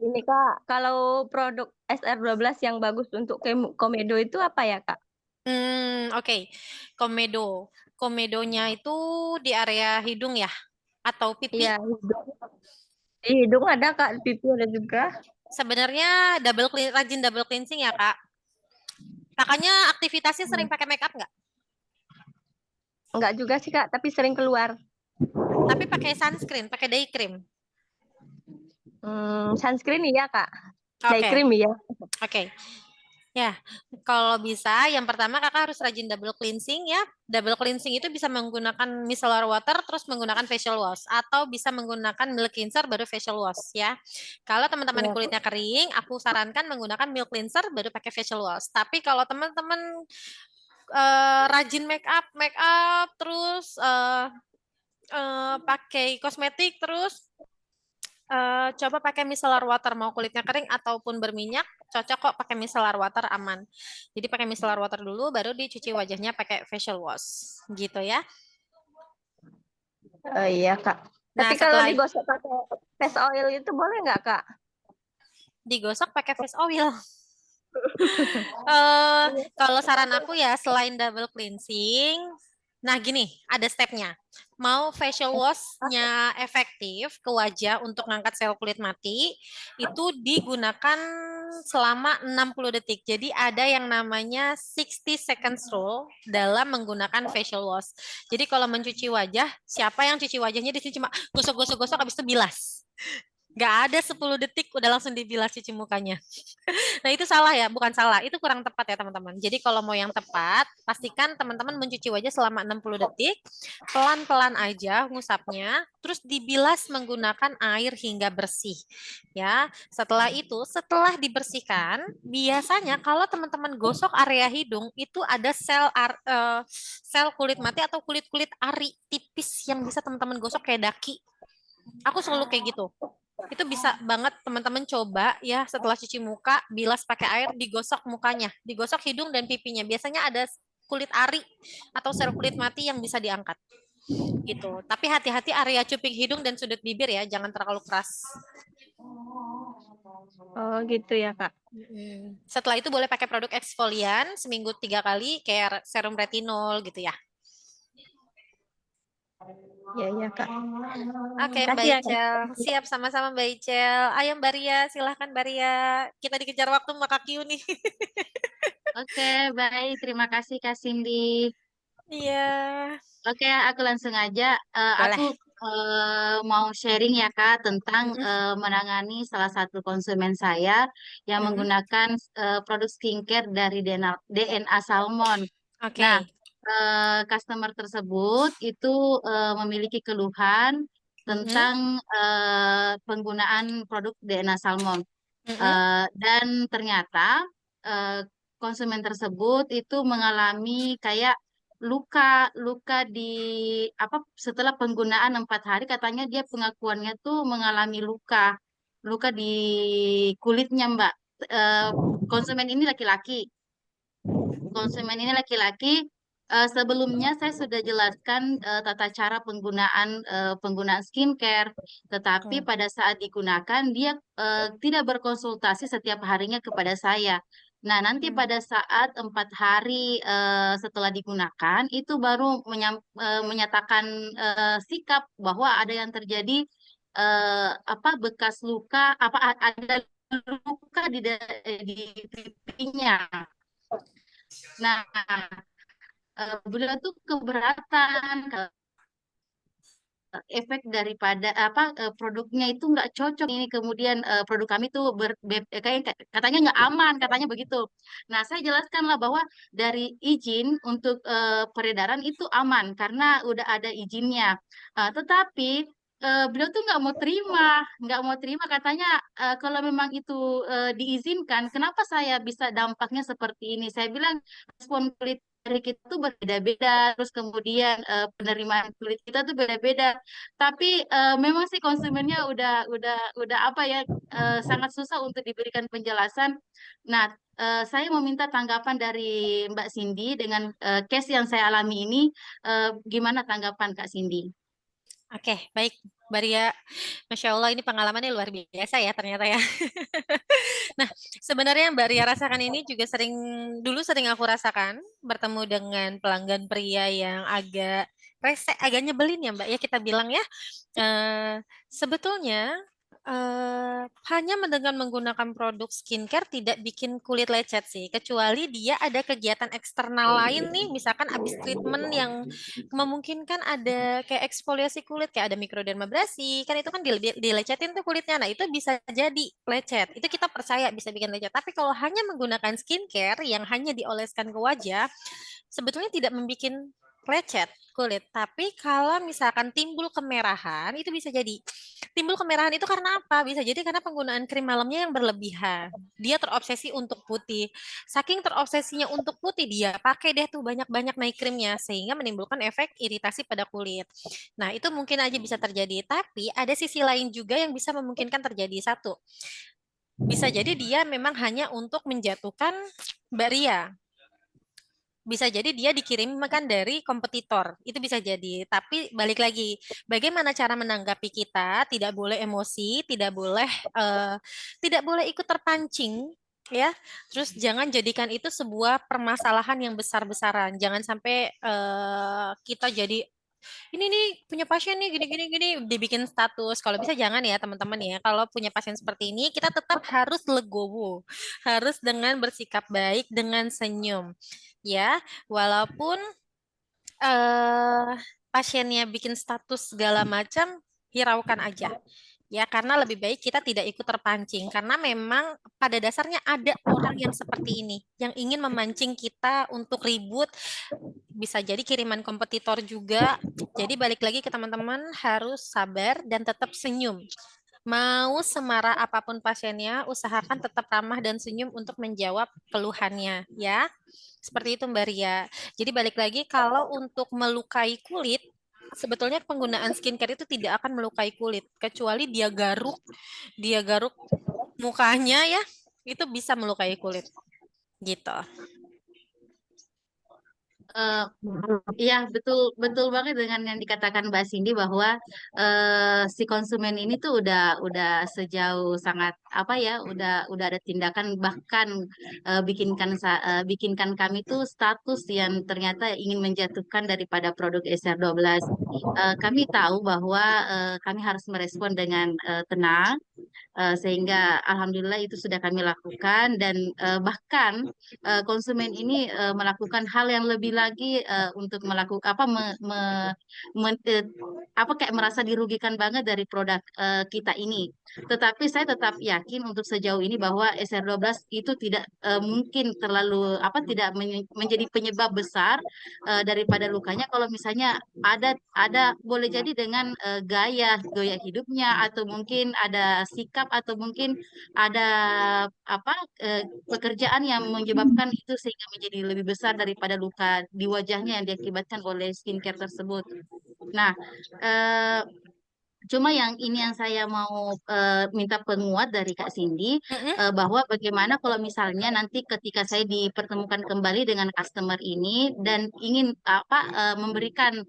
Gini Kak, kalau produk SR12 yang bagus untuk komedo itu apa ya Kak? Oke. Komedo. Komedonya itu di area hidung ya? Atau pipi? Iya, di hidung ada Kak, di pipi ada juga. Sebenarnya rajin double cleansing ya Kak. Kakaknya aktivitasnya sering pakai make up nggak? Enggak juga sih Kak, tapi sering keluar. Tapi pakai sunscreen, pakai day cream? Sunscreen iya Kak. Oke. Day cream iya. Oke. Ya, kalau bisa, yang pertama kakak harus rajin double cleansing ya. Double cleansing itu bisa menggunakan micellar water, terus menggunakan facial wash. Atau bisa menggunakan milk cleanser, baru facial wash ya. Kalau teman-teman kulitnya kering, aku sarankan menggunakan milk cleanser, baru pakai facial wash. Tapi kalau teman-teman rajin make up, terus pakai kosmetik, terus coba pakai micellar water, mau kulitnya kering ataupun berminyak, cocok kok pakai micellar water, aman. Jadi pakai micellar water dulu, baru dicuci wajahnya pakai facial wash, gitu ya. Iya Kak. Nah, tapi kalau digosok pakai face oil itu boleh nggak Kak? Digosok pakai face oil. Kalau saran aku ya, selain double cleansing, nah gini, ada stepnya. Mau facial wash-nya efektif ke wajah untuk ngangkat sel kulit mati, itu digunakan selama 60 detik. Jadi ada yang namanya 60 seconds rule dalam menggunakan facial wash. Jadi kalau mencuci wajah, siapa yang cuci wajahnya di sini cuma gosok-gosok habis itu bilas. Nggak ada 10 detik udah langsung dibilas cuci mukanya. Nah itu salah ya, bukan salah, itu kurang tepat ya teman-teman. Jadi kalau mau yang tepat, pastikan teman-teman mencuci wajah selama 60 detik, pelan-pelan aja ngusapnya, terus dibilas menggunakan air hingga bersih. Ya, setelah itu, setelah dibersihkan, biasanya kalau teman-teman gosok area hidung, itu ada sel kulit mati atau kulit-kulit ari tipis yang bisa teman-teman gosok kayak daki. Aku selalu kayak gitu. Itu bisa banget teman-teman coba ya, setelah cuci muka, bilas pakai air, digosok mukanya, digosok hidung dan pipinya. Biasanya ada kulit ari atau sel kulit mati yang bisa diangkat. Gitu. Tapi hati-hati area cuping hidung dan sudut bibir ya, jangan terlalu keras. Oh gitu ya Kak. Setelah itu boleh pakai produk eksfolian seminggu 3 kali, kayak serum retinol gitu ya. Ya Kak. Oke, Mbak Icel. Siap, sama-sama Mbak Icel. Ayo Mbak Ria, silahkan Mbak Ria. Kita dikejar waktu sama Kak Kyu nih. Oke, baik. Terima kasih Kak Cindy. Iya. Oke, aku langsung aja. Aku mau sharing ya Kak tentang menangani salah satu konsumen saya yang menggunakan produk skincare dari DNA Salmon. Oke. Nah, customer tersebut itu memiliki keluhan tentang penggunaan produk DNA salmon. Dan ternyata konsumen tersebut itu mengalami kayak luka di setelah penggunaan 4 hari, katanya dia pengakuannya tuh mengalami luka di kulitnya, Mbak. Konsumen ini laki-laki. Sebelumnya saya sudah jelaskan tata cara penggunaan skincare, tetapi pada saat digunakan dia tidak berkonsultasi setiap harinya kepada saya. Nah, nanti pada saat 4 hari setelah digunakan itu baru menyatakan sikap bahwa ada yang terjadi bekas luka, ada luka di pipinya. Nah, beliau tuh keberatan efek daripada produknya itu nggak cocok ini, kemudian produk kami tuh katanya nggak aman, katanya begitu. Nah, saya jelaskanlah bahwa dari izin untuk peredaran itu aman karena udah ada izinnya. Tetapi beliau tuh nggak mau terima, katanya kalau memang itu diizinkan, kenapa saya bisa dampaknya seperti ini? Saya bilang respon kulit dari kita tuh berbeda-beda, terus kemudian penerimaan kulit kita tuh beda-beda. Tapi memang sih konsumennya udah sangat susah untuk diberikan penjelasan. Nah, saya mau minta tanggapan dari Mbak Cindy dengan case yang saya alami ini. Gimana tanggapan Kak Cindy? Oke, baik, Mbak Ria. Masya Allah, ini pengalamannya luar biasa ya ternyata ya. Nah, sebenarnya yang Mbak Ria rasakan ini juga dulu sering aku rasakan, bertemu dengan pelanggan pria yang agak rese, agak nyebelin ya Mbak ya, kita bilang ya. Sebetulnya hanya dengan menggunakan produk skincare tidak bikin kulit lecet sih, kecuali dia ada kegiatan eksternal lain nih, misalkan abis treatment yang memungkinkan ada kayak eksfoliasi kulit, kayak ada mikrodermabrasi, kan itu kan dilecetin tuh kulitnya, nah itu bisa jadi lecet, itu kita percaya bisa bikin lecet. Tapi kalau hanya menggunakan skincare yang hanya dioleskan ke wajah, sebetulnya tidak membuat lecet kulit. Tapi kalau misalkan timbul kemerahan, itu bisa jadi. Timbul kemerahan itu karena apa? Bisa jadi karena penggunaan krim malamnya yang berlebihan. Dia terobsesi untuk putih. Saking terobsesinya untuk putih, dia pakai deh tuh banyak-banyak night creamnya, sehingga menimbulkan efek iritasi pada kulit. Nah, itu mungkin aja bisa terjadi. Tapi ada sisi lain juga yang bisa memungkinkan terjadi. Satu, bisa jadi dia memang hanya untuk menjatuhkan Mbak Ria. Bisa jadi dia dikirimkan dari kompetitor, itu bisa jadi. Tapi balik lagi, bagaimana cara menanggapi kita? Tidak boleh emosi, tidak boleh ikut terpancing, ya. Terus jangan jadikan itu sebuah permasalahan yang besar-besaran. Jangan sampai kita jadi ini nih punya pasien nih gini dibikin status. Kalau bisa jangan ya teman-teman ya. Kalau punya pasien seperti ini kita tetap harus legowo, harus dengan bersikap baik, dengan senyum, ya. Walaupun pasiennya bikin status segala macam, hiraukan aja. Ya, karena lebih baik kita tidak ikut terpancing. Karena memang pada dasarnya ada orang yang seperti ini, yang ingin memancing kita untuk ribut. Bisa jadi kiriman kompetitor juga. Jadi balik lagi ke teman-teman, harus sabar dan tetap senyum. Mau semarah apapun pasiennya, usahakan tetap ramah dan senyum untuk menjawab keluhannya, ya. Seperti itu Mbak Ria. Jadi balik lagi, kalau untuk melukai kulit, sebetulnya penggunaan skincare itu tidak akan melukai kulit, kecuali dia garuk mukanya ya, itu bisa melukai kulit. Gitu. Iya, betul banget dengan yang dikatakan Mbak Cindy bahwa si konsumen ini tuh udah sejauh sangat udah ada tindakan, bahkan bikinkan kami tuh status yang ternyata ingin menjatuhkan daripada produk SR12. Kami tahu bahwa kami harus merespon dengan tenang. Sehingga alhamdulillah itu sudah kami lakukan dan bahkan konsumen ini melakukan hal yang lebih lagi untuk melakukan kayak merasa dirugikan banget dari produk kita ini. Tetapi saya tetap yakin untuk sejauh ini bahwa SR12 itu tidak mungkin terlalu tidak menjadi penyebab besar daripada lukanya. Kalau misalnya ada boleh jadi dengan gaya hidupnya, atau mungkin ada sikap, atau mungkin ada pekerjaan yang menyebabkan itu sehingga menjadi lebih besar daripada luka di wajahnya yang diakibatkan oleh skincare tersebut. Nah, cuma yang saya mau minta penguat dari Kak Cindy, bahwa bagaimana kalau misalnya nanti ketika saya dipertemukan kembali dengan customer ini dan ingin memberikan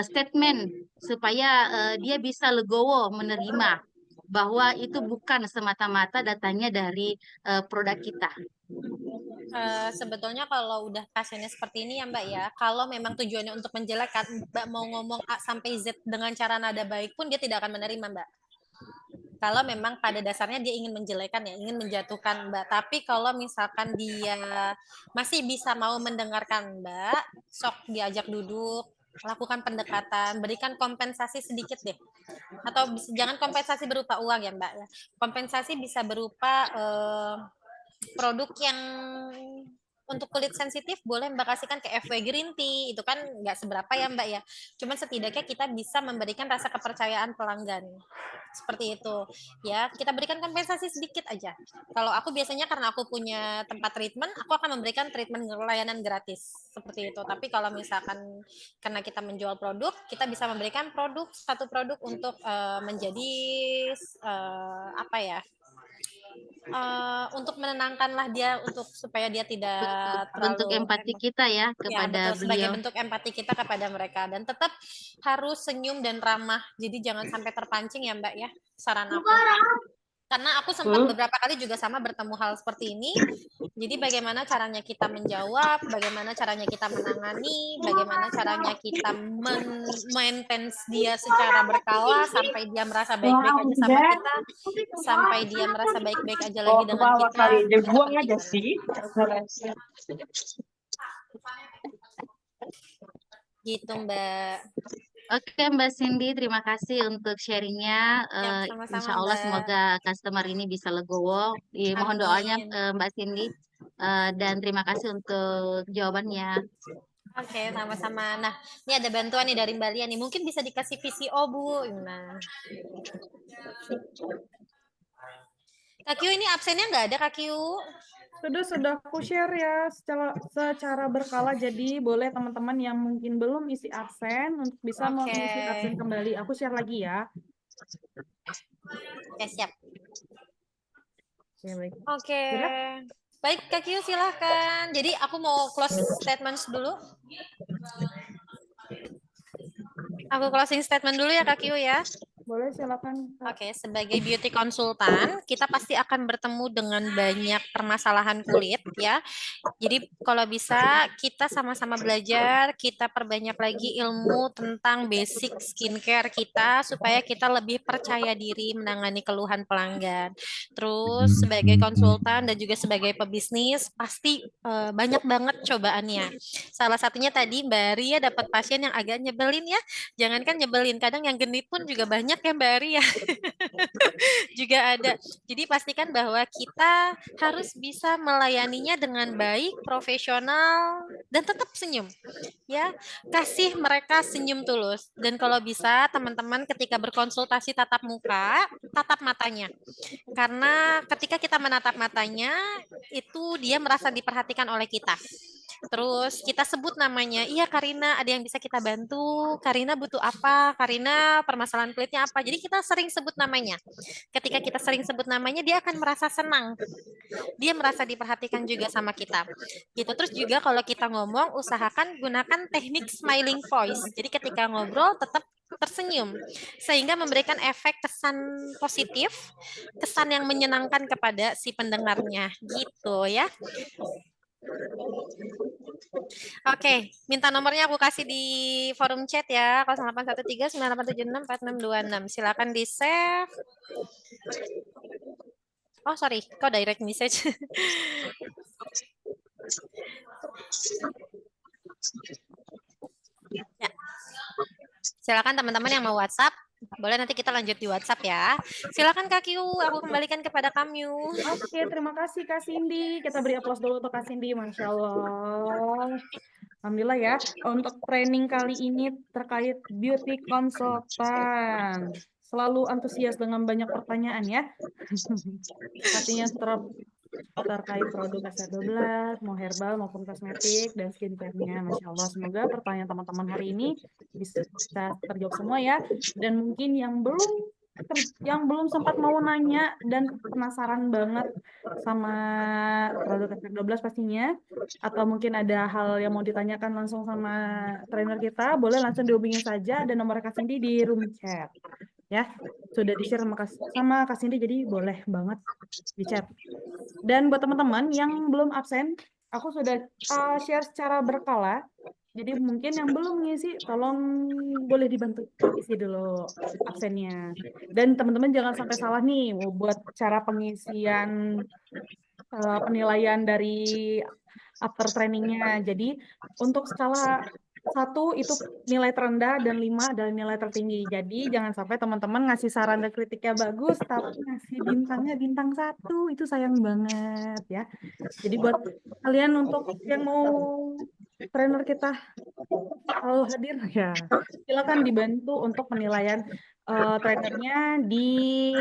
statement supaya dia bisa legowo menerima bahwa itu bukan semata-mata datanya dari produk kita. Sebetulnya kalau udah pasiennya seperti ini ya Mbak ya, kalau memang tujuannya untuk menjelekkan, Mbak mau ngomong A sampai Z dengan cara nada baik pun dia tidak akan menerima Mbak. Kalau memang pada dasarnya dia ingin menjelekan ya, ingin menjatuhkan Mbak. Tapi kalau misalkan dia masih bisa mau mendengarkan Mbak, sok diajak duduk, lakukan pendekatan, berikan kompensasi sedikit deh. Atau jangan kompensasi berupa uang ya Mbak ya. Kompensasi bisa berupa produk yang untuk kulit sensitif boleh Mbak kasihkan ke FW Green Tea, itu kan nggak seberapa ya Mbak ya, cuman setidaknya kita bisa memberikan rasa kepercayaan pelanggan, seperti itu ya, kita berikan kompensasi sedikit aja. Kalau aku biasanya karena aku punya tempat treatment, aku akan memberikan treatment layanan gratis, seperti itu. Tapi kalau misalkan karena kita menjual produk, kita bisa memberikan satu produk untuk menjadi untuk menenangkanlah dia, untuk supaya dia tidak bentuk terlalu empati kita ya kepada betul, sebagai beliau. bentuk empati kita kepada mereka, dan tetap harus senyum dan ramah. Jadi jangan sampai terpancing ya Mbak ya, saran aku. Karena aku sempat beberapa kali juga sama bertemu hal seperti ini. Jadi bagaimana caranya kita menjawab, bagaimana caranya kita menangani, bagaimana caranya kita maintain dia secara berkala sampai dia merasa baik-baik aja sama kita, sampai dia merasa baik-baik aja lagi dengan kita. Buang aja sih. Gitu Mbak. Oke Mbak Cindy, terima kasih untuk sharingnya. Sama-sama, Insya Allah Mbak. semoga customer ini bisa legowo. Mohon doanya Mbak Cindy. Dan terima kasih untuk jawabannya. Oke, sama-sama. Nah, ini ada bantuan nih dari Mbak Lia nih. Mungkin bisa dikasih VCO, Bu. Nah. Kak Kyu, ini absennya nggak ada, Kak Kyu? Sudah aku share ya secara berkala, jadi boleh teman-teman yang mungkin belum isi absen untuk bisa mengisi absen kembali. Aku share lagi ya. Oke, siap. Oke. Baik, Kak Kyu, silahkan. Jadi aku mau close statement dulu. Aku closing statement dulu ya Kak Kyu ya. Boleh, silakan. Oke, sebagai beauty konsultan, kita pasti akan bertemu dengan banyak permasalahan kulit ya. Jadi kalau bisa kita sama-sama belajar, kita perbanyak lagi ilmu tentang basic skincare kita supaya kita lebih percaya diri menangani keluhan pelanggan. Terus sebagai konsultan dan juga sebagai pebisnis pasti banyak banget cobaannya. Salah satunya tadi Mbak Ria dapat pasien yang agak nyebelin ya. Jangankan nyebelin, kadang yang genit pun juga banyak ya Mbak Ria. Juga ada. Jadi pastikan bahwa kita harus bisa melayaninya dengan baik, profesional, dan tetap senyum. Ya, kasih mereka senyum tulus. Dan kalau bisa teman-teman ketika berkonsultasi tatap muka, tatap matanya. Karena ketika kita menatap matanya, itu dia merasa diperhatikan oleh kita. Terus kita sebut namanya, iya Karina, ada yang bisa kita bantu, Karina butuh apa, Karina permasalahan kulitnya apa. Jadi kita sering sebut namanya. Ketika kita sering sebut namanya, dia akan merasa senang. Dia merasa diperhatikan juga sama kita. Gitu. Terus juga kalau kita ngomong, usahakan gunakan teknik smiling voice. Jadi ketika ngobrol tetap tersenyum, sehingga memberikan efek kesan positif, kesan yang menyenangkan kepada si pendengarnya. Gitu ya. Oke, minta nomornya aku kasih di forum chat ya, 0813 9876 4626. Silakan di-save. Oh, sorry, kok direct message? Ya. Silakan teman-teman yang mau WhatsApp, boleh nanti kita lanjut di WhatsApp ya. Silakan Kak Kyu, aku kembalikan kepada kamu. Oke, terima kasih Kak Cindy. Kita beri aplaus dulu untuk Kak Cindy, Masya Allah. Alhamdulillah ya, untuk training kali ini terkait beauty konsultan. Selalu antusias dengan banyak pertanyaan ya. Pastinya terkait produk SR12, mau herbal maupun kosmetik dan skincare-nya. Masya Allah, semoga pertanyaan teman-teman hari ini bisa terjawab semua ya. Dan mungkin yang belum sempat mau nanya dan penasaran banget sama produk SR12 pastinya, atau mungkin ada hal yang mau ditanyakan langsung sama trainer kita, boleh langsung dihubungi saja, ada nomor Kak Cindy di room chat. Ya, sudah di-share sama Kak Cindy, jadi boleh banget di chat. Dan buat teman-teman yang belum absen, aku sudah share secara berkala. Jadi mungkin yang belum mengisi, tolong boleh dibantu isi dulu absennya. Dan teman-teman jangan sampai salah nih buat cara pengisian penilaian dari after trainingnya. Jadi untuk skala 1 itu nilai terendah dan 5 adalah nilai tertinggi. Jadi jangan sampai teman-teman ngasih saran dan kritiknya bagus tapi ngasih bintangnya bintang 1, itu sayang banget ya. Jadi buat kalian untuk yang mau trainer kita kalau hadir ya, silakan dibantu untuk penilaian trainernya di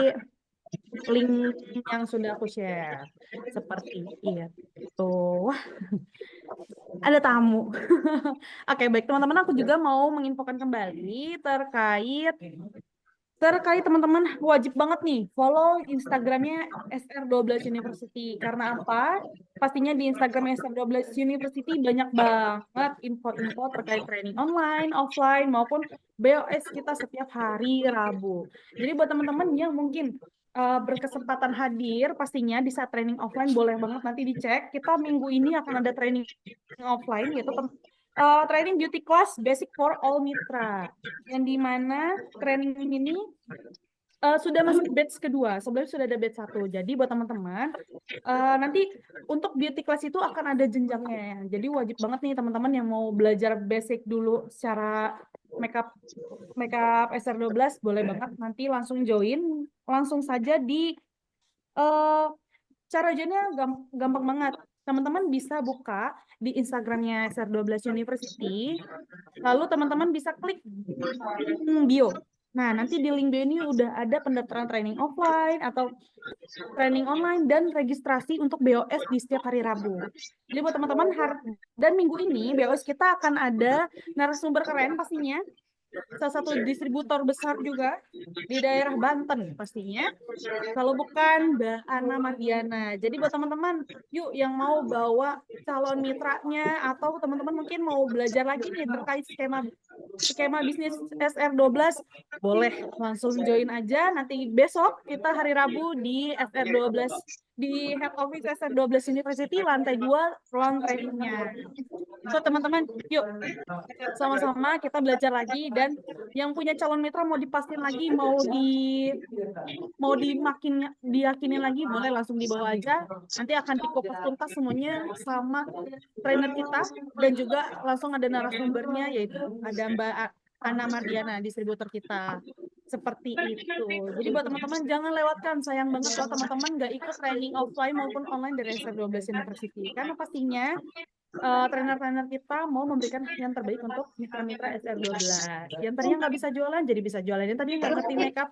link yang sudah aku share. Seperti itu. Wah, ada tamu. Oke, baik teman-teman, aku juga mau menginfokan kembali terkait teman-teman wajib banget nih follow Instagramnya SR12 University. Karena apa? Pastinya di Instagram SR12 University banyak banget info-info terkait training online, offline, maupun BOS kita setiap hari Rabu. Jadi buat teman-teman yang mungkin berkesempatan hadir, pastinya di saat training offline boleh banget nanti dicek. Kita minggu ini akan ada training offline, yaitu training beauty class basic for all mitra, yang dimana training ini sudah masuk batch kedua, sebelumnya sudah ada batch 1. Jadi buat teman-teman nanti untuk beauty class itu akan ada jenjangnya. Jadi wajib banget nih teman-teman yang mau belajar basic dulu secara makeup SR12 boleh banget nanti langsung join, langsung saja di cara joinnya gampang banget. Teman-teman bisa buka di Instagramnya SR12 University, lalu teman-teman bisa klik bio. Nah, nanti di link bio ini udah ada pendaftaran training offline atau training online dan registrasi untuk BOS di setiap hari Rabu. Jadi buat teman-teman, dan minggu ini BOS kita akan ada narasumber keren pastinya, salah satu distributor besar juga di daerah Banten pastinya, kalau bukan Mbak Ana Mardiana. Jadi buat teman-teman, yuk yang mau bawa calon mitranya atau teman-teman mungkin mau belajar lagi nih terkait skema bisnis SR12, boleh langsung join aja. Nanti besok kita hari Rabu di SR12 di Head Office SR12 University lantai 2 ruang trainingnya. So teman-teman, yuk sama-sama kita belajar lagi, dan yang punya calon mitra mau dipastiin lagi, mau diyakinin lagi, boleh langsung dibawa aja. Nanti akan dikupas tuntas semuanya sama trainer kita, dan juga langsung ada narasumbernya, yaitu ada Mbak Ana Mardiana, distributor kita. Seperti itu. Jadi buat teman-teman jangan lewatkan, sayang banget kalau teman-teman nggak ikut training offline maupun online dari SR12 University, karena pastinya trainer-trainer kita mau memberikan yang terbaik untuk mitra-mitra SR12. Yang tadinya nggak bisa jualan, jadi bisa jualan. Yang tadinya nggak ngerti makeup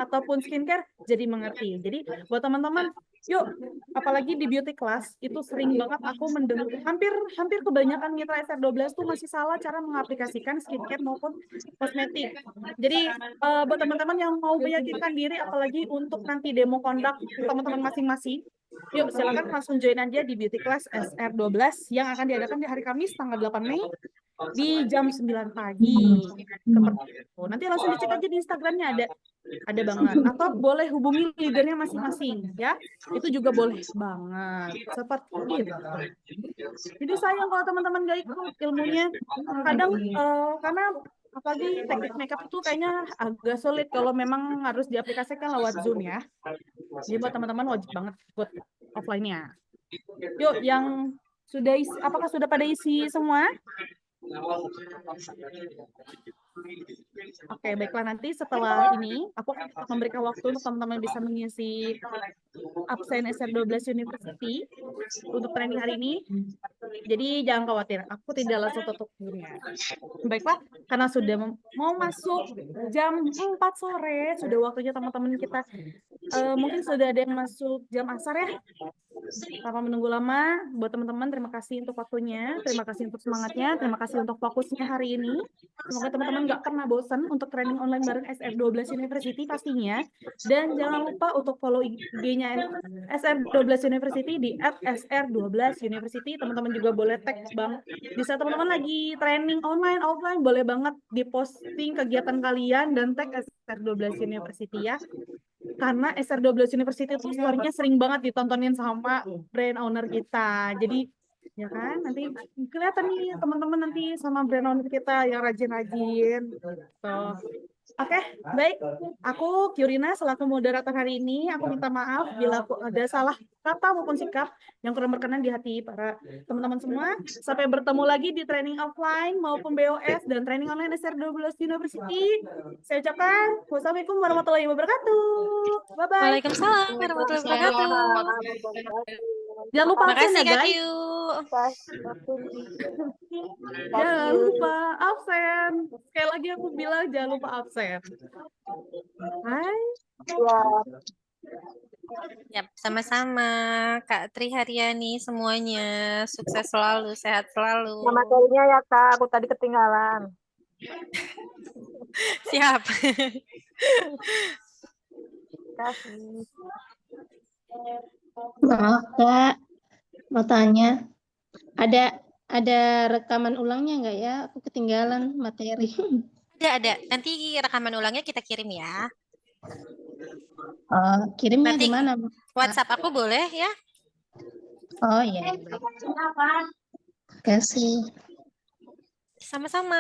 ataupun skincare, jadi mengerti. Jadi buat teman-teman, yuk, apalagi di beauty class, itu sering banget aku mendengar, hampir kebanyakan mitra SR12 tuh masih salah cara mengaplikasikan skincare maupun kosmetik. Jadi buat teman-teman yang mau meyakinkan diri, apalagi untuk nanti demo conduct teman-teman masing-masing, yuk silakan langsung join aja di beauty class SR12 yang akan diadakan di hari Kamis tanggal 8 Mei di jam 9 pagi. Seperti itu. Nanti langsung dicek aja di Instagramnya, ada banget. Atau boleh hubungi leadernya masing-masing ya. Itu juga boleh banget. Seperti itu. Jadi sayang kalau teman-teman gak ikut ilmunya. Kadang karena apalagi teknik makeup itu kayaknya agak sulit kalau memang harus diaplikasikan lewat Zoom ya. Jadi buat teman-teman wajib banget ikut offline-nya. Yuk, yang sudah isi, apakah sudah pada isi semua? Oke, baiklah, nanti setelah ini aku akan memberikan waktu untuk teman-teman bisa mengisi absen SR12 University untuk training hari ini. Jadi jangan khawatir, aku tidak langsung tutup Zoom-nya. Baiklah, karena sudah mau masuk jam 4 sore, sudah waktunya teman-teman kita mungkin sudah ada yang masuk jam asar ya. Tanpa menunggu lama, buat teman-teman terima kasih untuk waktunya, terima kasih untuk semangatnya, terima kasih untuk fokusnya hari ini. Semoga teman-teman nggak pernah bosan untuk training online bareng SR12 University pastinya. Dan jangan lupa untuk follow IG-nya SR12 University di @sr12 University. Teman-teman juga boleh tag Bang. Di saat teman-teman lagi training online, offline, boleh banget diposting kegiatan kalian dan tag SR12 University ya. Karena SR12 University itu story-nya sering banget ditontonin sama brand owner kita. Jadi ya kan nanti kelihatan nih teman-teman nanti sama brand owner kita yang rajin-rajin. Oke, baik. Aku Kyurina selaku moderator hari ini. Aku minta maaf bila aku ada salah kata maupun sikap yang kurang berkenan di hati para teman-teman semua. Sampai bertemu lagi di training offline maupun BOS dan training online SR12 University. Saya ucapkan wassalamualaikum warahmatullahi wabarakatuh. Bye-bye. Waalaikumsalam warahmatullahi wabarakatuh. Jangan lupa absen Makasih ya, Kak guys. Kyu. Jangan lupa absen. Sekali lagi aku bilang jangan lupa absen. Hai. Yap, sama-sama Kak Tri Haryani semuanya. Sukses selalu, sehat selalu. Materinya ya Kak, aku tadi ketinggalan. Siap. Kasih. Maaf Kak, mau tanya. Ada rekaman ulangnya nggak ya? Aku ketinggalan materi. Ada. Nanti rekaman ulangnya kita kirim ya. Oh, kirimnya Nanti gimana? WhatsApp aku boleh ya? Oh iya. Kasih. Sama-sama.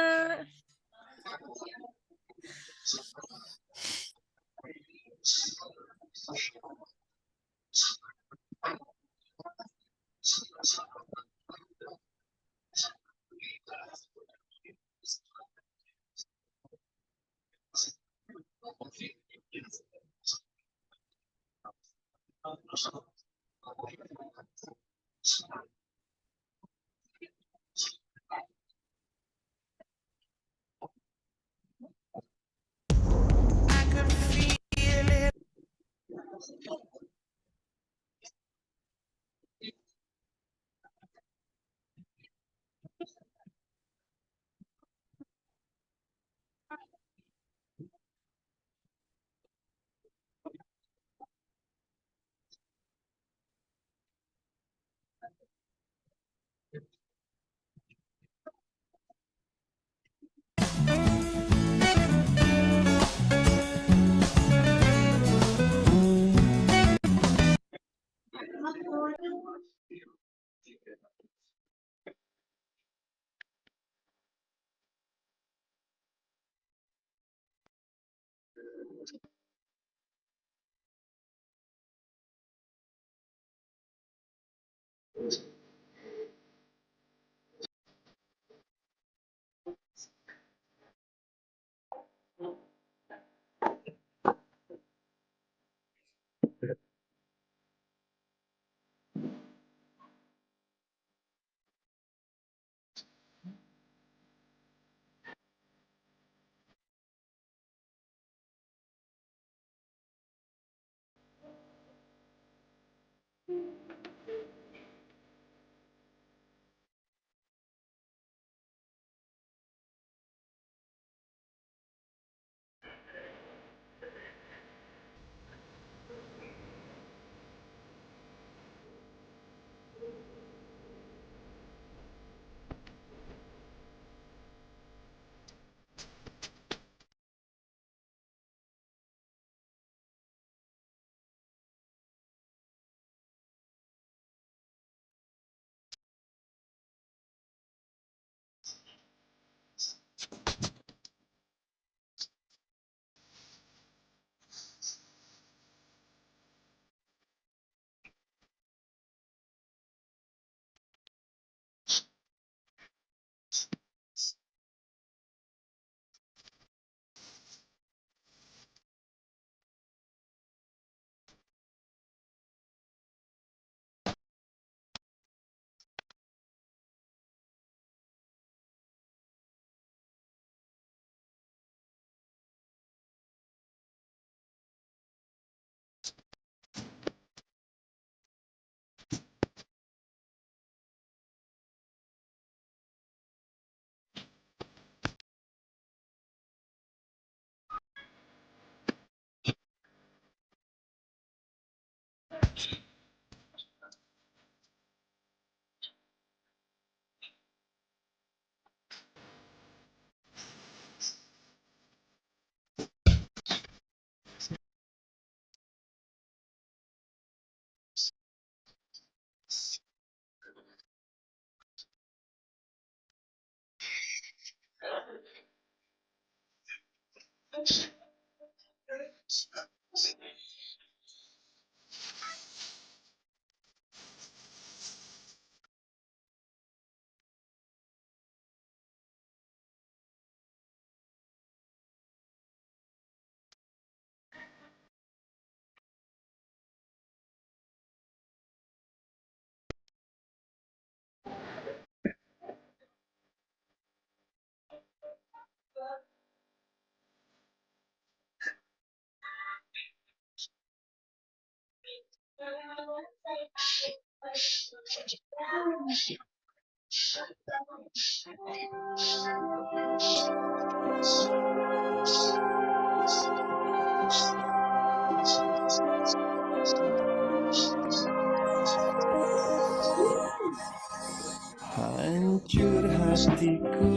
Hancur hatiku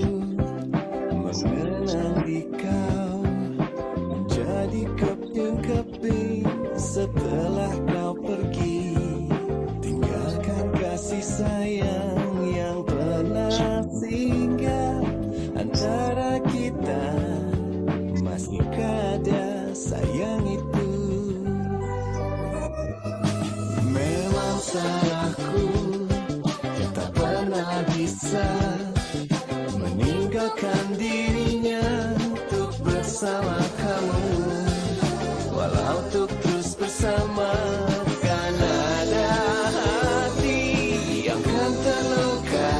mengenang di kau, menjadi keping-keping setelah kau pergi, tinggalkan kasih sayang yang pernah singgah antara kita, masihkah ada sayang itu? Memang salahku tak pernah bisa meninggalkan dirinya untuk bersama kamu, walau untuk terus bersama, kan ada hati yang kan terluka,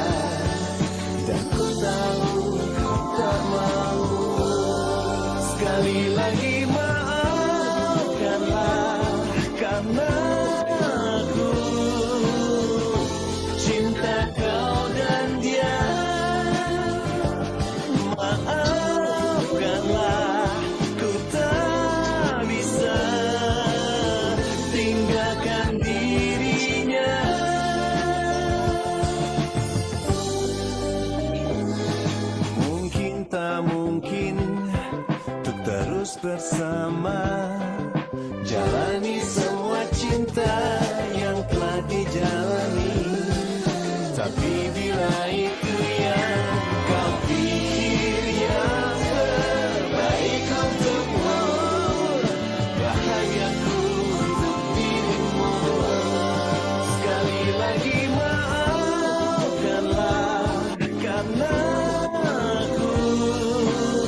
dan ku tahu kau tak mau. Sekali lagi maafkanlah, karena aku cinta kau dan dia. Maafkanlah, ku tak bisa tinggalkan dirinya. Mungkin tak mungkin untuk terus bersama, jalani semua cinta yang telah dijalani. Tapi bila itu